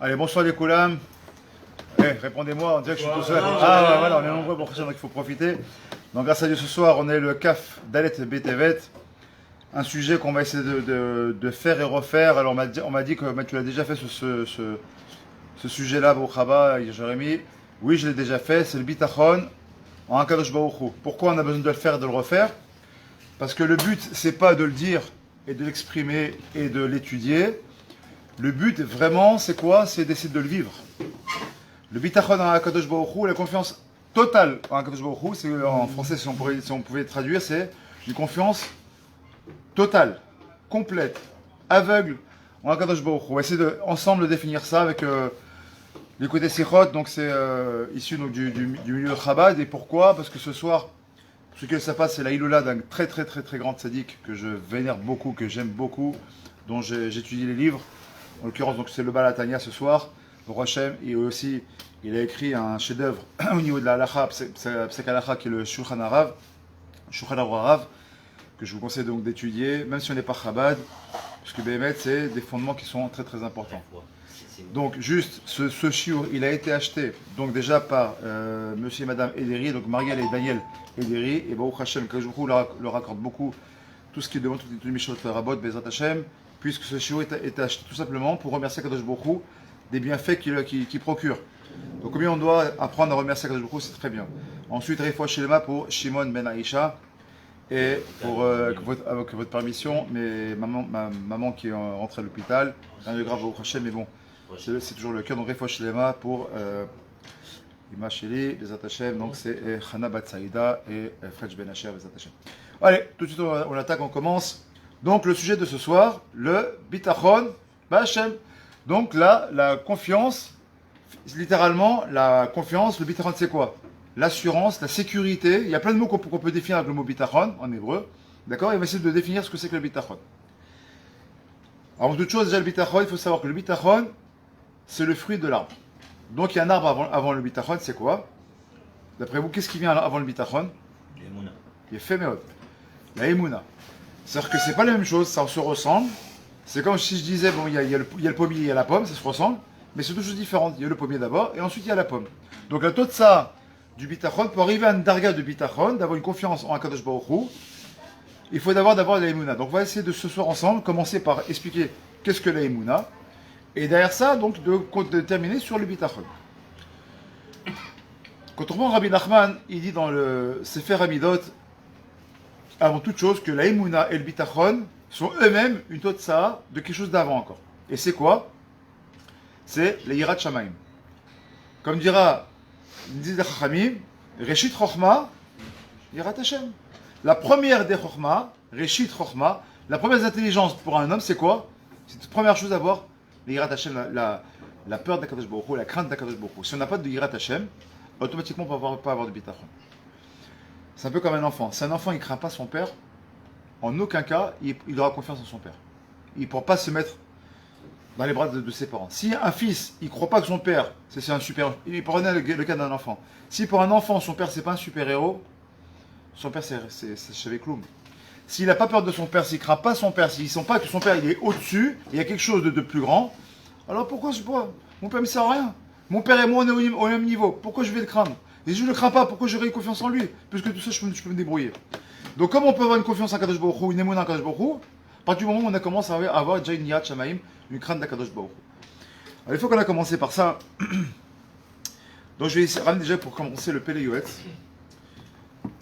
Allez, bonsoir les Koulam. Répondez-moi, on dirait que je suis tout seul. Ah, voilà, on est nombreux pour donc il faut profiter. Donc, grâce à Dieu, ce soir, on est le CAF Dalet Betevet. Un sujet qu'on va essayer de faire et refaire. Alors, on m'a dit que tu l'as déjà fait ce sujet-là, Boukhaba, Jérémy. Oui, je l'ai déjà fait. C'est le Bitachon en Akadosh Baruch Hu. Pourquoi on a besoin de le faire et de le refaire? Parce que le but, c'est pas de le dire et de l'exprimer et de l'étudier. Le but, vraiment, c'est quoi? C'est d'essayer de le vivre. Le bitachon en Akadosh Baruch Hu, la confiance totale en Akadosh Baruch Hu, c'est en français, si on pouvait traduire, c'est une confiance totale, complète, aveugle en Akadosh Baruch Hu. On va essayer de, ensemble de définir ça avec les côtés sichot, donc c'est issu donc, du milieu de Chabad. Et pourquoi? Parce que ce soir, ce que ça passe, c'est la Iloula d'un très grand tzaddik que je vénère beaucoup, que j'aime beaucoup, dont j'étudie les livres. En l'occurrence, donc c'est le Baal HaTanya ce soir, le Rochem, et aussi il a écrit un chef-d'œuvre au niveau de la halakha, Psek halakha, qui est le Shulchan Arav, que je vous conseille donc d'étudier, même si on n'est pas Chabad, puisque Béhémet, c'est des fondements qui sont très importants. Donc juste, ce shiur, il a été acheté donc déjà par monsieur et madame Ederi, donc Marielle et Daniel Ederi, et Baruch Hashem, que je leur accorde beaucoup tout ce qui demande, toutes les Mishot Rabot, Bezrat Hashem, puisque ce shiur est acheté tout simplement pour remercier Kadosh Baruch Hu des bienfaits qu'il procure. Donc combien on doit apprendre à remercier Kadosh Baruch Hu, c'est très bien. Ensuite, Refoua Shelema pour Shimon Ben Aisha, et pour avec votre permission, ma maman qui est rentrée à l'hôpital, rien de grave Baruch Hashem, mais bon, c'est toujours le cœur. Donc Refoua Shelema pour Ima Sheli, Bezrat Hashem, donc c'est Chana Bat Saïda et Fredj Ben Asher, Bezrat Hashem. Allez, tout de suite on attaque, on commence. Donc le sujet de ce soir, le bitachon b'Hashem. Donc là, la confiance, littéralement, la confiance, le bitachon c'est quoi? L'assurance, la sécurité. Il y a plein de mots qu'on peut définir avec le mot bitachon en hébreu. D'accord? Et on va essayer de définir ce que c'est que le bitachon. Avant toute chose, déjà le bitachon, il faut savoir que le bitachon, c'est le fruit de l'arbre. Donc il y a un arbre avant le bitachon, c'est quoi? D'après vous, qu'est-ce qui vient avant le bitachon? L'Emouna. Il est fait la Emouna. C'est-à-dire que c'est pas la même chose, ça se ressemble. C'est comme si je disais, bon, il y a le pommier, il y a la pomme, ça se ressemble, mais c'est deux choses différentes. Il y a le pommier d'abord, et ensuite il y a la pomme. Donc la totsa du bitachon, pour arriver à une darga de bitachon, d'avoir une confiance en Akadosh Baruch Hu, il faut d'abord la Emouna. Donc on va essayer de ce soir ensemble, commencer par expliquer qu'est-ce que la Emouna, et derrière ça, donc, de terminer sur le bitachon. Quand on prend Rabbi Nachman, il dit dans le Sefer Hamidot, avant toute chose, que la Emouna et le bitachon sont eux-mêmes une totsa de quelque chose d'avant encore. Et c'est quoi? C'est le Yirat Shamaim. Comme dira Nizid Chachamim, Reshit Chochma, Yirat Hashem. La première des Chochma, Reshit Chochma, la première intelligence pour un homme, c'est quoi? C'est la première chose d'abord, le Yirat Hashem, la peur d'Akadosh Baruch Hu, la crainte d'Akadosh Baruch Hu. Si on n'a pas de Yirat Hashem, automatiquement on ne peut pas avoir de bitachon. C'est un peu comme un enfant. Si un enfant ne craint pas son père, en aucun cas, il aura confiance en son père. Il ne pourra pas se mettre dans les bras de ses parents. Si un fils, il ne croit pas que son père, c'est un super... Il prenait le cas d'un enfant. Si pour un enfant, son père, c'est pas un super-héros, son père, c'est Shevekloum. S'il n'a pas peur de son père, s'il ne craint pas son père, s'il ne sent pas que son père, il est au-dessus, il y a quelque chose de plus grand, alors pourquoi je bois? Mon père ne me sert à rien. Mon père et moi, on est au même niveau. Pourquoi je vais le craindre? Et je ne le crains pas, pourquoi j'aurais confiance en lui? Puisque tout ça, je peux me débrouiller. Donc, comme on peut avoir une confiance en Kadosh Baruch Hu, une émouna en Kadosh Baruch Hu, à partir du moment où on a commencé à avoir déjà une Yirat Shamaim, une crainte d'Akadosh Baruch Hu. Alors, il faut qu'on a commencé par ça. Donc, je vais ramener déjà pour commencer le Pele Yoetz.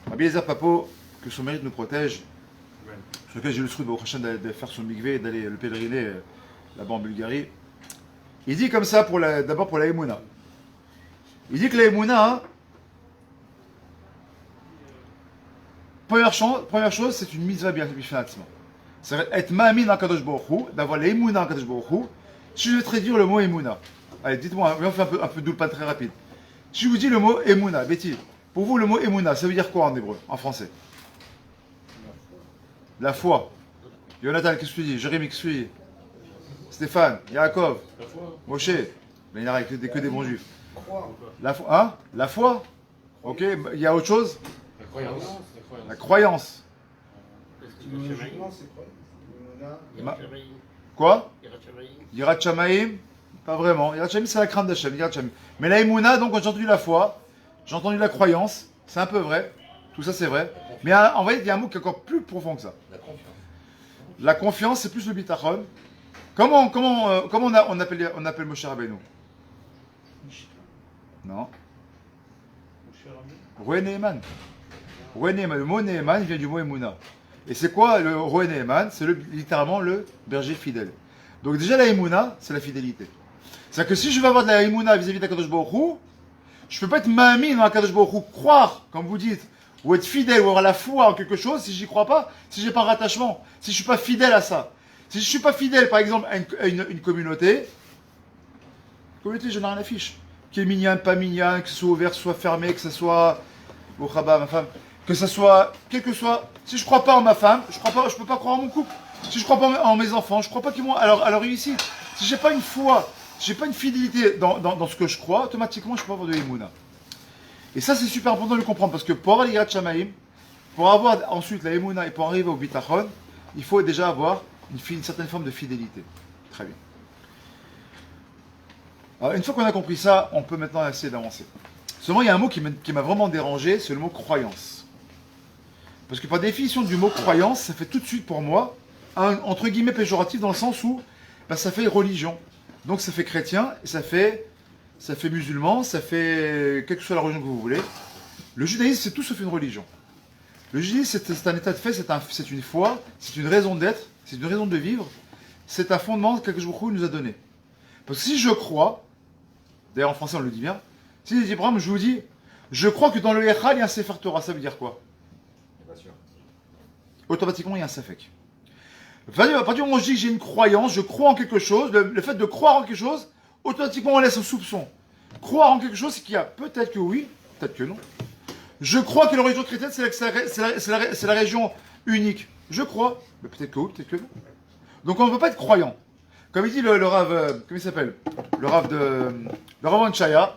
Rabbi Eliezer Papo, que son mérite nous protège, sur lequel j'ai le souhait de Baruch Hashem de faire son mikvé et d'aller le pèleriner là-bas en Bulgarie. Il dit comme ça, d'abord pour la émouna. Il dit que la émouna, première chose, c'est une mitzvah bifnatzma. C'est être ma'amin en Kadosh Baruch Hu, d'avoir l'émouna en Kadosh Baruch Hu. Si je vais traduire le mot émouna, allez, dites-moi, on fait un peu d'oulpan très rapide. Si je vous dis le mot émouna, Betty, pour vous le mot émouna, ça veut dire quoi en hébreu, en français? La foi. Jonathan, qu'est-ce que tu dis? Jérémy, qu'est-ce que tu dis? Stéphane, Yaakov, Moshe, mais il n'y a que des bons juifs. La foi, hein? La foi? Ok, il y a autre chose? La croyance. La croyance. Logiquement, c'est quoi? Quoi? Yirat Shamaim. Pas vraiment. Yirat Shamayim, c'est la crainte d'Hachem. Yirat Shamayim. Mais la Emouna, donc, quand j'ai entendu la foi, j'ai entendu la croyance, c'est un peu vrai. Tout ça, c'est vrai. Mais en vrai, il y a un mot qui est encore plus profond que ça. La confiance. La confiance, c'est plus le bitachon. Comment on appelle Moshe Rabbeinu? Non. Roé Neeman. Roé Neeman. Le mot Neeman vient du mot Emouna. Et c'est quoi le Roé Neeman? C'est littéralement le berger fidèle. Donc déjà la Emouna, c'est la fidélité. C'est-à-dire que si je veux avoir de la Emouna vis-à-vis d'Akadosh Baruch Hu, je peux pas être mamie dans Akadosh Baruch Hu, croire, comme vous dites, ou être fidèle, ou avoir la foi en quelque chose, si j'y crois pas, si j'ai pas un rattachement, si je suis pas fidèle à ça. Si je suis pas fidèle, par exemple, à une communauté, je n'ai rien à fiche. Qui est mignonne, pas mignonne, que ce soit ouvert, que ce soit fermé, que ce soit au Khaba, ma femme, que ce soit, quel que soit. Si je crois pas en ma femme, je peux pas croire en mon couple. Si je crois pas en mes enfants, je crois pas qu'ils vont à leur réussite. Si j'ai pas une foi, si j'ai pas une fidélité dans ce que je crois, automatiquement je peux avoir de l'émouna. Et ça c'est super important de le comprendre parce que pour avoir l'Yirat Shamayim, pour avoir ensuite la émouna et pour arriver au bitachon, il faut déjà avoir une certaine forme de fidélité. Très bien. Alors, une fois qu'on a compris ça, on peut maintenant essayer d'avancer. Seulement, il y a un mot qui m'a vraiment dérangé, c'est le mot croyance. Parce que par définition du mot croyance, ça fait tout de suite pour moi entre guillemets péjoratif dans le sens où ça fait religion. Donc ça fait chrétien, et ça fait musulman, ça fait quelle que soit la religion que vous voulez. Le judaïsme, c'est tout sauf une religion. Le judaïsme, c'est un état de fait, c'est une foi, c'est une raison d'être, c'est une raison de vivre, c'est un fondement que Akadosh Baruch Hu nous a donné. Parce que si je crois, d'ailleurs en français on le dit bien, si par exemple je vous dis, je crois que dans le Echal il y a un Sefer Torah, ça veut dire quoi? Pas sûr. Automatiquement il y a un Safek. À partir du moment où je dis que j'ai une croyance, je crois en quelque chose, le fait de croire en quelque chose, automatiquement on laisse un soupçon. Croire en quelque chose, c'est qu'il y a peut-être que oui, peut-être que non. Je crois que la religion chrétienne, c'est la religion unique. Je crois, mais peut-être que oui, peut-être que non. Donc on ne peut pas être croyant. Comme il dit le Rav, comment il s'appelle? Le Rav Anchaya,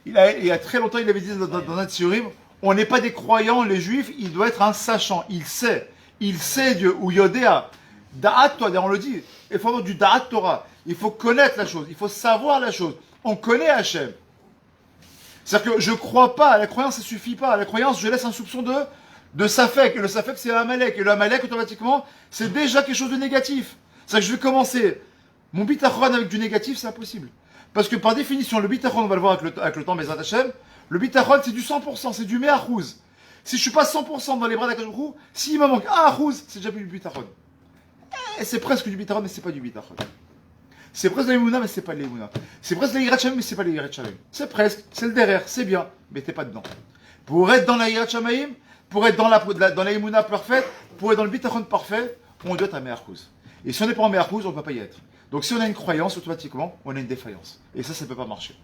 il y a très longtemps, il avait dit dans un tziurim, on n'est pas des croyants, les juifs, il doit être un sachant. Il sait Dieu, ou Yodéa. Da'at Torah, on le dit, il faut avoir du Da'at Torah. Il faut connaître la chose, il faut savoir la chose. On connaît Hachem. C'est-à-dire que je ne crois pas, la croyance, ça ne suffit pas. La croyance, je laisse un soupçon de Safek. Et le Safek, c'est Amalek. Et le Amalek, automatiquement, c'est déjà quelque chose de négatif. C'est-à-dire que je vais commencer mon bitachon avec du négatif, c'est impossible. Parce que par définition, le bitachon, on va le voir avec le temps, Bezrat Hachem, le bitachon, c'est du 100%, c'est du me'achouz. Si je ne suis pas 100% dans les bras d'Akadosh Baruch Hu, s'il me manque un achouz, c'est déjà plus du bitachon. C'est presque du bitachon, mais c'est pas du bitachon. C'est presque de l'émouna, mais c'est pas de l'émouna. C'est presque de la Yirat Shamayim, mais c'est pas de la Yirat Shamayim. C'est presque, c'est le derrière, c'est bien, mais t'es pas dedans. Pour être dans la Yirat Shamayim, pour être dans la émouna parfaite, pour être dans le bitachon parfait, on doit être à me'achouz. Et si on n'est pas en me'achouz, on ne peut pas y être. Donc si on a une croyance, automatiquement, on a une défaillance. Et ça ne peut pas marcher.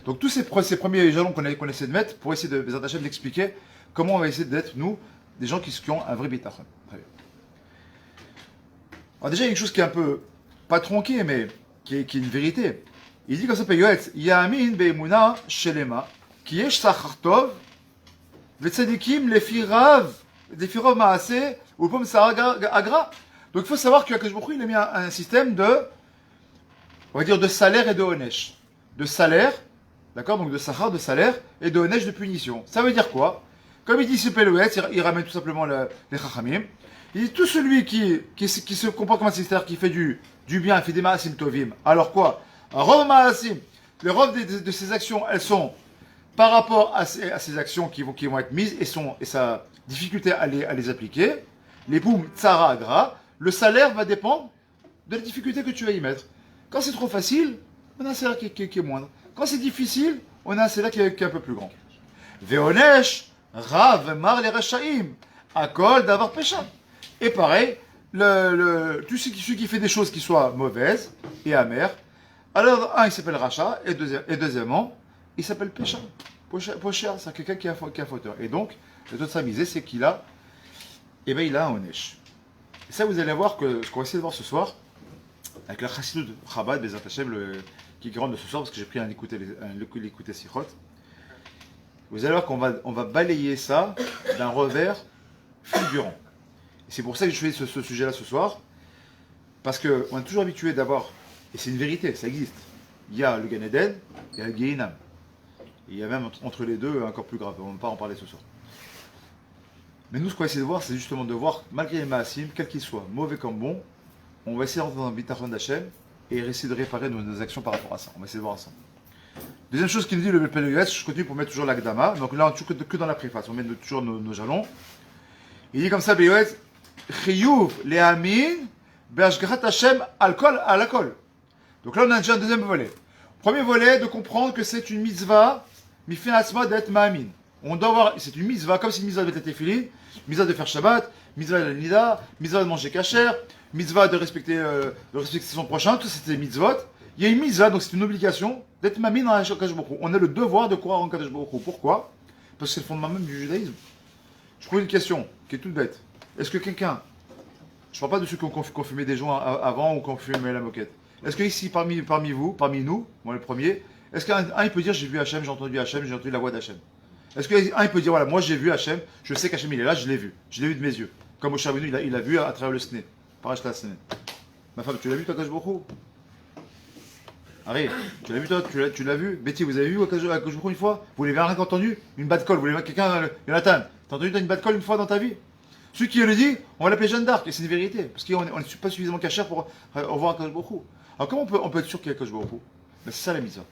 Donc tous ces premiers jalons qu'on essaie de mettre, pour essayer Bezrat Hachem d'expliquer comment on va essayer d'être, nous, des gens qui ont un vrai bitachon. Très bien. Alors déjà, il y a une chose qui est un peu, pas tronquée, mais qui est une vérité. Il dit comme ça, Yoetz, Yamin be'emuna shelema, ki yesh sachar tov, ve'tzadikim lefirav ma'aseh, ou pom agra. Donc il faut savoir qu'Akadosh Baruch Hu, il a mis un système on va dire, de salaire et de onesh. De salaire, d'accord, donc de sachar, de salaire, et de onesh, de punition. Ça veut dire quoi? Comme il dit ce Yoetz, il ramène tout simplement les chachamim. Il dit tout celui qui se comporte comme un c'est-à-dire qui fait du bien, il fait des ma'asim tovim. Alors quoi? Rov ma'asim, les rov de ses actions, elles sont par rapport à ces actions qui vont être mises et sa difficulté à les appliquer. Les boum, tsara, agra, le salaire va dépendre de la difficulté que tu vas y mettre. Quand c'est trop facile, on a un salaire qui est moindre. Quand c'est difficile, on a un salaire qui est un peu plus grand. Veonesh, rav, mar les rachaim, akol d'avoir péché. Et pareil, tout celui qui fait des choses qui soient mauvaises et amères, alors un il s'appelle Racha, et deuxièmement, il s'appelle Pécha. Pocher, c'est quelqu'un qui est un fauteur. Et donc, le taux de sa misée, c'est qu'il a, il a un onesh. Et ça, vous allez voir que ce qu'on va essayer de voir ce soir, avec la chassidut de Chabad, Bezrat Hachem, qui rentre de ce soir, parce que j'ai pris un écouter Sichot, vous allez voir qu'on va balayer ça d'un revers fulgurant. C'est pour ça que je fais ce sujet-là ce soir, parce qu'on est toujours habitué d'avoir, et c'est une vérité, ça existe, il y a le Gan Eden, il y a le Gehinam. Et il y a même entre les deux encore plus grave, on ne va pas en parler ce soir. Mais nous, ce qu'on va essayer de voir, c'est justement de voir, malgré les Maasim, quels qu'ils soient, mauvais comme bons, on va essayer d'entrer dans le Bitachon d'Hachem et essayer de réparer nos actions par rapport à ça. On va essayer de voir ça. Deuxième chose qu'il nous dit, le PLS, je continue pour mettre toujours l'Agdama. Donc là, on ne que dans la préface, on met toujours nos jalons. Il dit comme ça, BOS, Chiyuv le'amin be'ashgarat Hashem alkol à l'alcool. Donc là, on a déjà un deuxième volet. Premier volet, de comprendre que c'est une mitzvah, mifin asma d'être ma'amin. On doit voir, c'est une mitzvah, comme si une mitzvah devait être tefillin, mitzvah de faire Shabbat, mitzvah de la nida, mitzvah de manger kasher, mitzvah de respecter son prochain, tout ça c'est des mitzvot. Il y a une mitzvah, donc c'est une obligation d'être ma'amin dans Kadosh Baruch Hu. On a le devoir de croire en Kadosh Baruch Hu. Pourquoi? Parce que c'est le fondement même du judaïsme. Je pose une question qui est toute bête. Est-ce que quelqu'un, je ne parle pas de ceux qui ont fumé des joints avant ou qui ont fumé la moquette, est-ce que ici, parmi vous, parmi nous, moi le premier, est-ce qu'un il peut dire j'ai vu Hachem, j'ai entendu la voix d'Hachem? Est-ce qu'un il peut dire voilà, moi j'ai vu Hachem, je sais qu'Hachem il est là, je l'ai vu de mes yeux. Comme Moshe Rabbeinu, il a vu à travers le Sné, Parash la Sné. Ma femme, tu l'as vu toi, Kadosh Baruch Hu? Harry, tu l'as vu toi, tu l'as vu? Betty, vous avez vu Kadosh Baruch Hu une fois? Vous l'avez rien entendu? Une bad call, vous l'avez quelqu'un, Jonathan, t'as entendu une bad call une fois dans ta vie? Celui qui le dit, on va l'appeler Jeanne d'Arc, et c'est une vérité, parce qu'on n'est pas suffisamment cachère pour revoir Kadosh Baruch Hu. Alors comment on peut être sûr qu'il y a Kadosh Baruch Hu? Ben, c'est ça la mitzvah.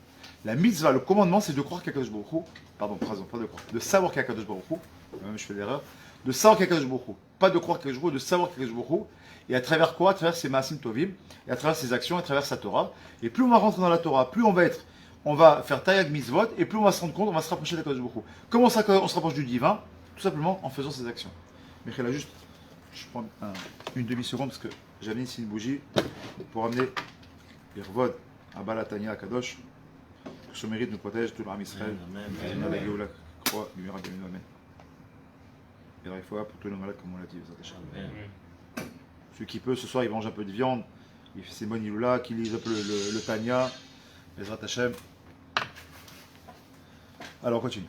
La mitzvah, le commandement, c'est de croire qu'il y a Kadosh Baruch Hu. Pardon, pas de croire. De savoir qu'il y a Kadosh Baruch Hu. Même je fais l'erreur. De savoir qu'il y a Kadosh Baruch Hu. Pas de croire qu'il y a Kadosh Baruch Hu, de savoir qu'il y a Kadosh Baruch Hu. Et à travers quoi? À travers ses Maasim Tovim, et à travers ses actions, à travers sa Torah. Et plus on va rentrer dans la Torah, plus on va faire Tayag Mitzvot, et plus on va se rendre compte, on va se rapprocher de Kadosh Baruch Hu. Comment on se rapproche du divin? Tout simplement en faisant ses actions. Mais là, juste, je prends une demi-seconde parce que j'avais ici une bougie pour amener Irvod à Balatania à Kadosh. Que ce mérite nous protège, tout l'âme Israël. Amen. Amen. Croix, lumière, amen. Et la foi pour tous les malades, comme on l'a dit. Celui qui peut, ce soir, il mange un peu de viande. Il fait ses bonnes iloula, qui lise un peu le Tanya. Ezrat Hashem. Alors, on continue.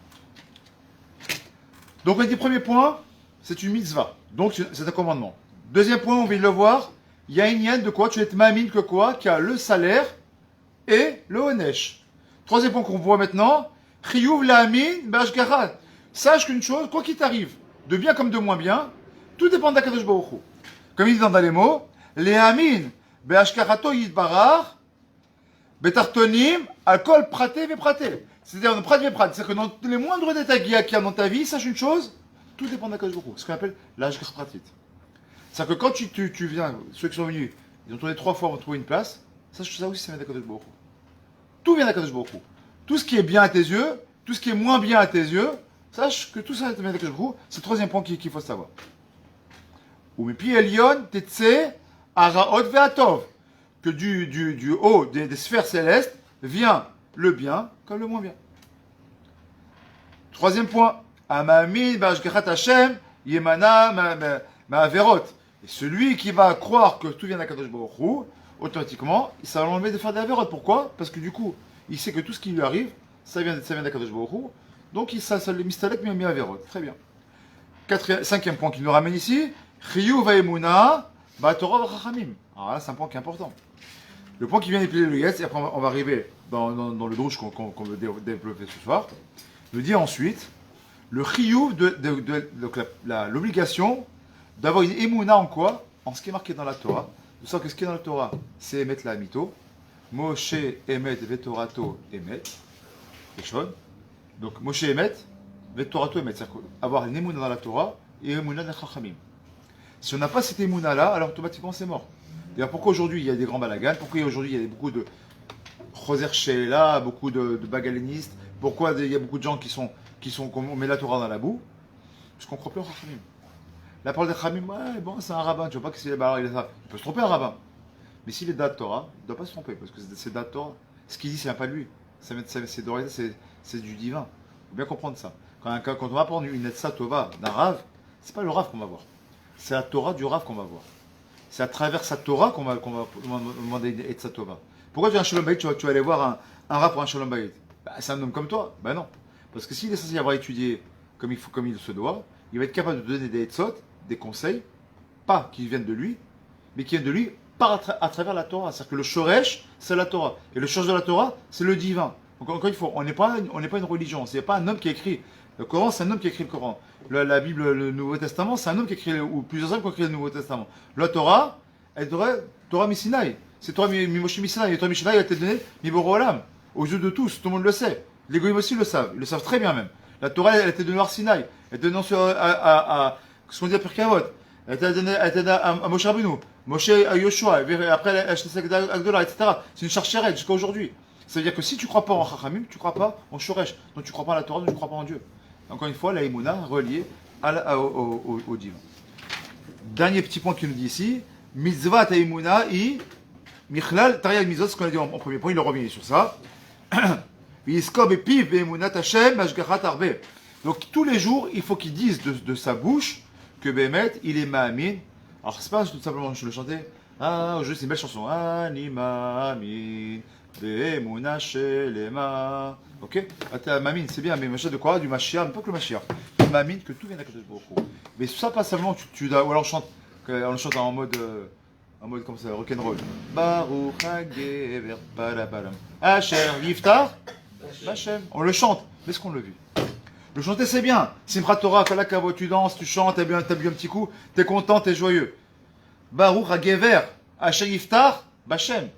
Donc, on dit premier point, c'est une mitzvah. Donc, c'est un commandement. Deuxième point, on vient de le voir. Il y a une yen de quoi? Tu es mamine que quoi? Qui a le salaire et le onesh. Troisième point qu'on voit maintenant, Chiyuv la'amin be'ashgarat. Sache qu'une chose, quoi qu'il t'arrive, de bien comme de moins bien, tout dépend d'Akadosh Baruch Hu. Comme il dit dans les mots, le'amin be'ashgarato yitbarach betartonim alkol praté vepraté. C'est-à-dire praté vepraté. C'est-à-dire que dans les moindres détails qu'il y a dans ta vie, sache une chose, tout dépend d'Akadosh Baruch Hu. Ce qu'on appelle l'ashgar pratit. C'est-à-dire que quand tu viens, ceux qui sont venus, ils ont tourné 3 fois pour trouver une place, sache que ça aussi, ça vient d'Akadosh Baruch Hu. Tout vient d'Akadosh Baruch Hu. Tout ce qui est bien à tes yeux, tout ce qui est moins bien à tes yeux, sache que tout ça vient d'Akadosh Baruch Hu. C'est le troisième point qu'il faut savoir. Ou mepi elion tetse araot ve'atov. Que du haut des sphères célestes vient le bien comme le moins bien. Troisième point. Amamin b'ashgachat Hashem yemana ma'averot. Et celui qui va croire que tout vient d'Akadosh Baruch Hu, automatiquement, ça va l'enlever de faire des avérotes. Pourquoi? Parce que du coup, il sait que tout ce qui lui arrive, ça vient d'Akadosh Baruch Hu. Donc, ça le mistalek mi avérotes. Très bien. Cinquième point qu'il nous ramène ici, Chiyuv va'emuna ba'torah v'chachamim. Alors là, c'est un point qui est important. Le point qui vient d'épiler le Yetz, et après on va arriver dans le drouche qu'on veut développer ce soir, nous dit ensuite, le Chiyuv, l'obligation d'avoir une emuna en quoi? En ce qui est marqué dans la Torah. Vous savez que ce qui est dans la Torah, c'est Emet la Amito. Moshe Emet Vetorato Emet. Eshon. Donc Moshe Emet Vetorato Emet. C'est-à-dire avoir une Emouna dans la Torah et une Emouna dans les Chachamim. Si on n'a pas cette Emouna là, alors automatiquement c'est mort. D'ailleurs, pourquoi aujourd'hui il y a des grands balagans? Pourquoi aujourd'hui il y a beaucoup de Choser Sheela, beaucoup de bagalénistes? Pourquoi il y a beaucoup de gens qui sont on met la Torah dans la boue? Parce qu'on ne croit plus en Chachamim. La parole des Khamim, ouais, bon, c'est un rabbin, tu vois pas que s'il est barré, il peut se tromper un rabbin. Mais s'il est date Torah, il ne doit pas se tromper, parce que c'est date Torah. Ce qu'il dit, c'est pas lui. C'est du divin. Il faut bien comprendre ça. Quand on va prendre une Etza Tova d'un Rav, c'est pas le Rav qu'on va voir. C'est la Torah du Rav qu'on va voir. C'est à travers sa Torah qu'on va demander une Etza Tova. Pourquoi tu as un Shalom Bayit, tu vas aller voir un Rav pour un Shalom Bayit? C'est un homme comme toi? Ben non. Parce que s'il est censé avoir étudié comme il se doit, il va être capable de donner des Etzot, des conseils, pas qui viennent de lui, mais qui viennent de lui part à travers la Torah. C'est-à-dire que le Shoresh, c'est la Torah. Et le Shoresh de la Torah, c'est le divin. Donc encore une fois, on n'est pas une religion. C'est pas un homme qui écrit. Le Coran, c'est un homme qui écrit le Coran. La Bible, le Nouveau Testament, c'est un homme qui écrit, ou plusieurs hommes qui ont écrit le Nouveau Testament. La Torah, elle devrait Torah Misinaï. C'est Torah Mimoshe Misinaï. Et Torah Misinaï a été donnée Miboro Olam. Aux yeux de tous, tout le monde le sait. Les goïms aussi le savent. Ils le savent très bien même. La Torah, elle a été donnée à Sinaï. Elle était donnée à ce qu'on dit à Pirkei-Avot. Elle était donnée à Moshe Rabbeinu. Moshe à Yoshua. Après, à Agdola, etc. C'est une charge chérette jusqu'à aujourd'hui. Ça veut dire que si tu ne crois pas en Chachamim, tu ne crois pas en Shoresh. Donc tu ne crois pas à la Torah, donc tu ne crois pas en Dieu. Encore une fois, la Emouna reliée au divin. Dernier petit point qu'il nous dit ici. Mitzvah ta Emouna i Michlal Tariel Mizot, ce qu'on a dit en premier point, il revient sur ça. Donc tous les jours, il faut qu'il dise de sa bouche que Bémet, il est Ma'amin. Alors c'est pas tout simplement je le chantais. Ah, c'est une belle chanson. Ani Ma'amin, Be'emuna Shelema. Ok? Ma'amin, c'est bien, mais machin de quoi? Du Mashiach, mais pas que le Mashiach. Ma'amin, que tout vient d'Akadosh Baruch Hu. Mais ça, pas seulement, ou alors on chante en mode comme ça, rock'n'roll. Baruch HaGever, balabalam. Asher, Yiftar, Bachem. On le chante, mais est-ce qu'on le vit? Le chanter c'est bien. Simchat Torah, Kalakavo, tu danses, tu chantes, t'as bu un petit coup, t'es content, t'es joyeux. Baruch HaGever, Asher Yiftar, Bachem.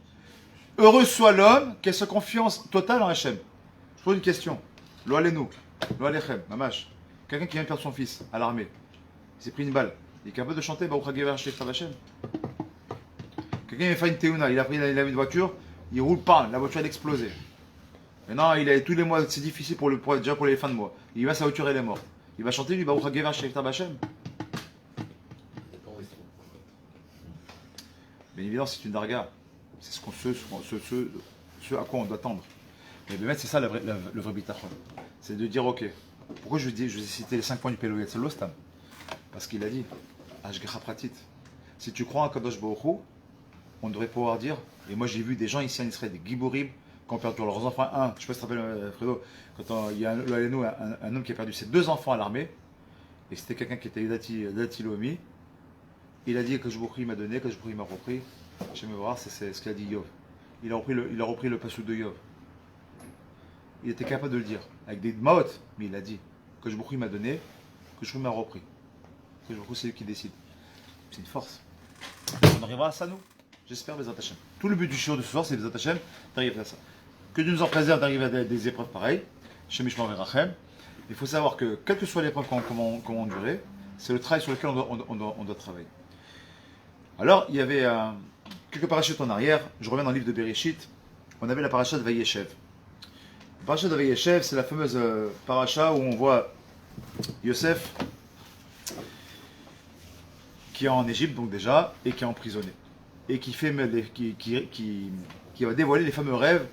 Heureux soit l'homme qui a sa confiance totale en Hachem. Je pose une question. Lo alenu, lo alechem, mamash. Quelqu'un qui vient de perdre son fils à l'armée. Il s'est pris une balle. Il est capable de chanter Baruch HaGever, Asher Yiftar, Bachem. Quelqu'un a fait une teuna, il a une voiture, il roule pas, la voiture a explosé. Maintenant, tous les mois, c'est difficile déjà pour les fins de mois. Il va, sa voiture, elle est morte. Il va chanter lui, Baruch HaGever Shekta Bachem. Bien évidemment, c'est une darga. C'est ce à quoi on doit tendre. Mais bien, c'est ça le vrai bitachon. C'est de dire, ok, pourquoi je vous ai cité les 5 points du Péloguet, c'est l'ostam. Parce qu'il a dit, Ashgacha Pratit. Si tu crois en Kadosh Baruch Hu, on devrait pouvoir dire, et moi j'ai vu des gens ici en Israël, des Giborim, qui ont perdu leurs enfants. Je ne sais pas si tu te rappelles, Fredo, quand il y a un homme qui a perdu ses 2 enfants à l'armée, et c'était quelqu'un qui était Dati Lomi, il a dit que Jboukri m'a donné, que Jboukri m'a repris. Je vais me voir, c'est ce qu'a dit Yov. Il a repris le passou de Yov. Il était capable de le dire, avec des maot, mais il a dit que Jboukri m'a donné, que Jboukri m'a repris. Que Jboukri c'est lui qui décide. C'est une force. On arrivera à ça, nous. J'espère, Bezrat Hashem. Tout le but du shiur de ce soir, c'est Bezrat Hashem d'arriver à ça. Que Dieu nous en préserve d'arriver à des épreuves pareilles. Chez Mishmar Verachem. Il faut savoir que, quelle que soit l'épreuve comment endurer, c'est le travail sur lequel on doit travailler. Alors, il y avait quelques parachutes en arrière. Je reviens dans le livre de Bereshit. On avait la paracha de Vayeshev. La paracha de Vayeshev, c'est la fameuse paracha où on voit Yosef qui est en Égypte, donc déjà, et qui est emprisonné. Et qui va dévoiler les fameux rêves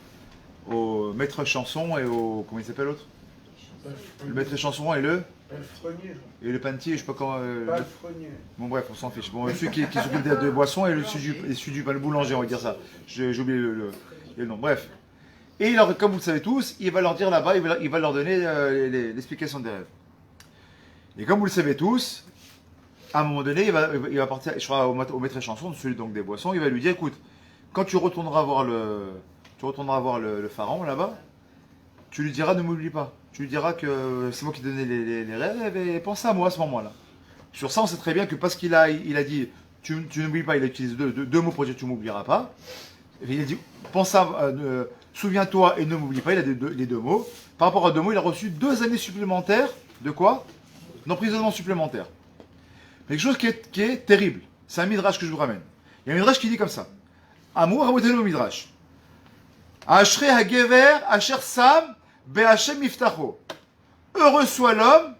au maître chanson et au... Comment il s'appelle l'autre? Le maître chanson et le pantier, je sais pas comment... Bon bref, on s'en fiche. Bon, celui qui s'occupe des boissons et celui du le boulanger, on va dire ça. J'ai oublié le nom. Bref. Et comme vous le savez tous, il va leur dire là-bas, il va leur donner l'explication des rêves. Et comme vous le savez tous, à un moment donné, il va partir, je crois, au maître chanson, celui donc des boissons, il va lui dire, écoute, quand tu retourneras voir le pharaon là-bas, tu lui diras, ne m'oublie pas. Tu lui diras que c'est moi qui donnais les rêves et pense à moi à ce moment-là. Sur ça, on sait très bien que parce qu'il a dit, tu n'oublies pas, il a utilisé deux mots pour dire tu ne m'oublieras pas. Il a dit, souviens-toi et ne m'oublie pas, il a les 2 mots. Par rapport à 2 mots, il a reçu 2 années supplémentaires de quoi? D'emprisonnement supplémentaire. Mais quelque chose qui est terrible. C'est un midrash que je vous ramène. Il y a un midrash qui dit comme ça. Amour Rabotenu midrash. Ashre hagever asher sam be'Hashem miftacho. Heureux soit l'homme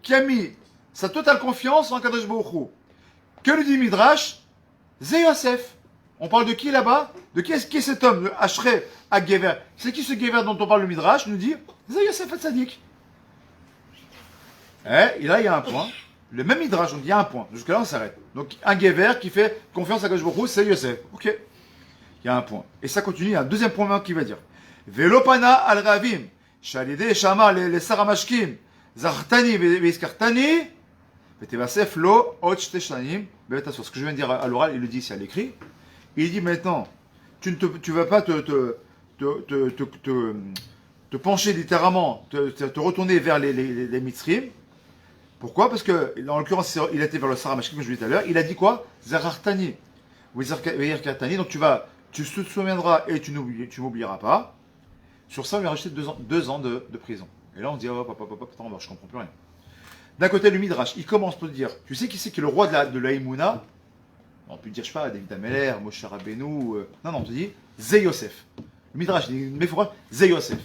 qui a mis sa totale confiance en Kadosh Baruch Hu. Que lui dit midrash? Zé Yosef. On parle de qui là-bas? De qui est cet homme? Ashre hagever. C'est qui ce gever dont on parle le midrash? Nous dit Zé Yosef Hatzadik. Et là, il y a un point. Le même midrash, on dit il y a un point. Jusque-là, on s'arrête. Donc, un gever qui fait confiance à Kadosh Baruch Hu, c'est Yosef. Ok. Il y a un point. Et ça continue, il y a un deuxième point qui va dire. Velopana al ravim, shalide shama le saramashkim, zartani veiskartani, vetevasef lo och teshanim, bevetasor. Ce que je viens de dire à l'oral, il le dit ici à l'écrit. Il dit maintenant, tu vas pas te pencher littéralement, te retourner vers les Mitzrim. Pourquoi? Parce que, en l'occurrence, il a été vers le Sarah Mashkin, comme je l'ai dit tout à l'heure. Il a dit quoi? Zarartani. Donc tu te souviendras et tu m'oublieras pas. Sur ça, on lui a rajouté 2 ans de prison. Et là, on se dit, hop, attends, je comprends plus rien. D'un côté, le Midrash, il commence par dire, tu sais qui c'est qui est le roi de la Emouna? On peut dire, je sais pas, David Ameller, Moshe Rabbeinu. Non, on te dit, Zé Yosef. Le Midrash, il dit, mais il faut voir, Zé Yosef.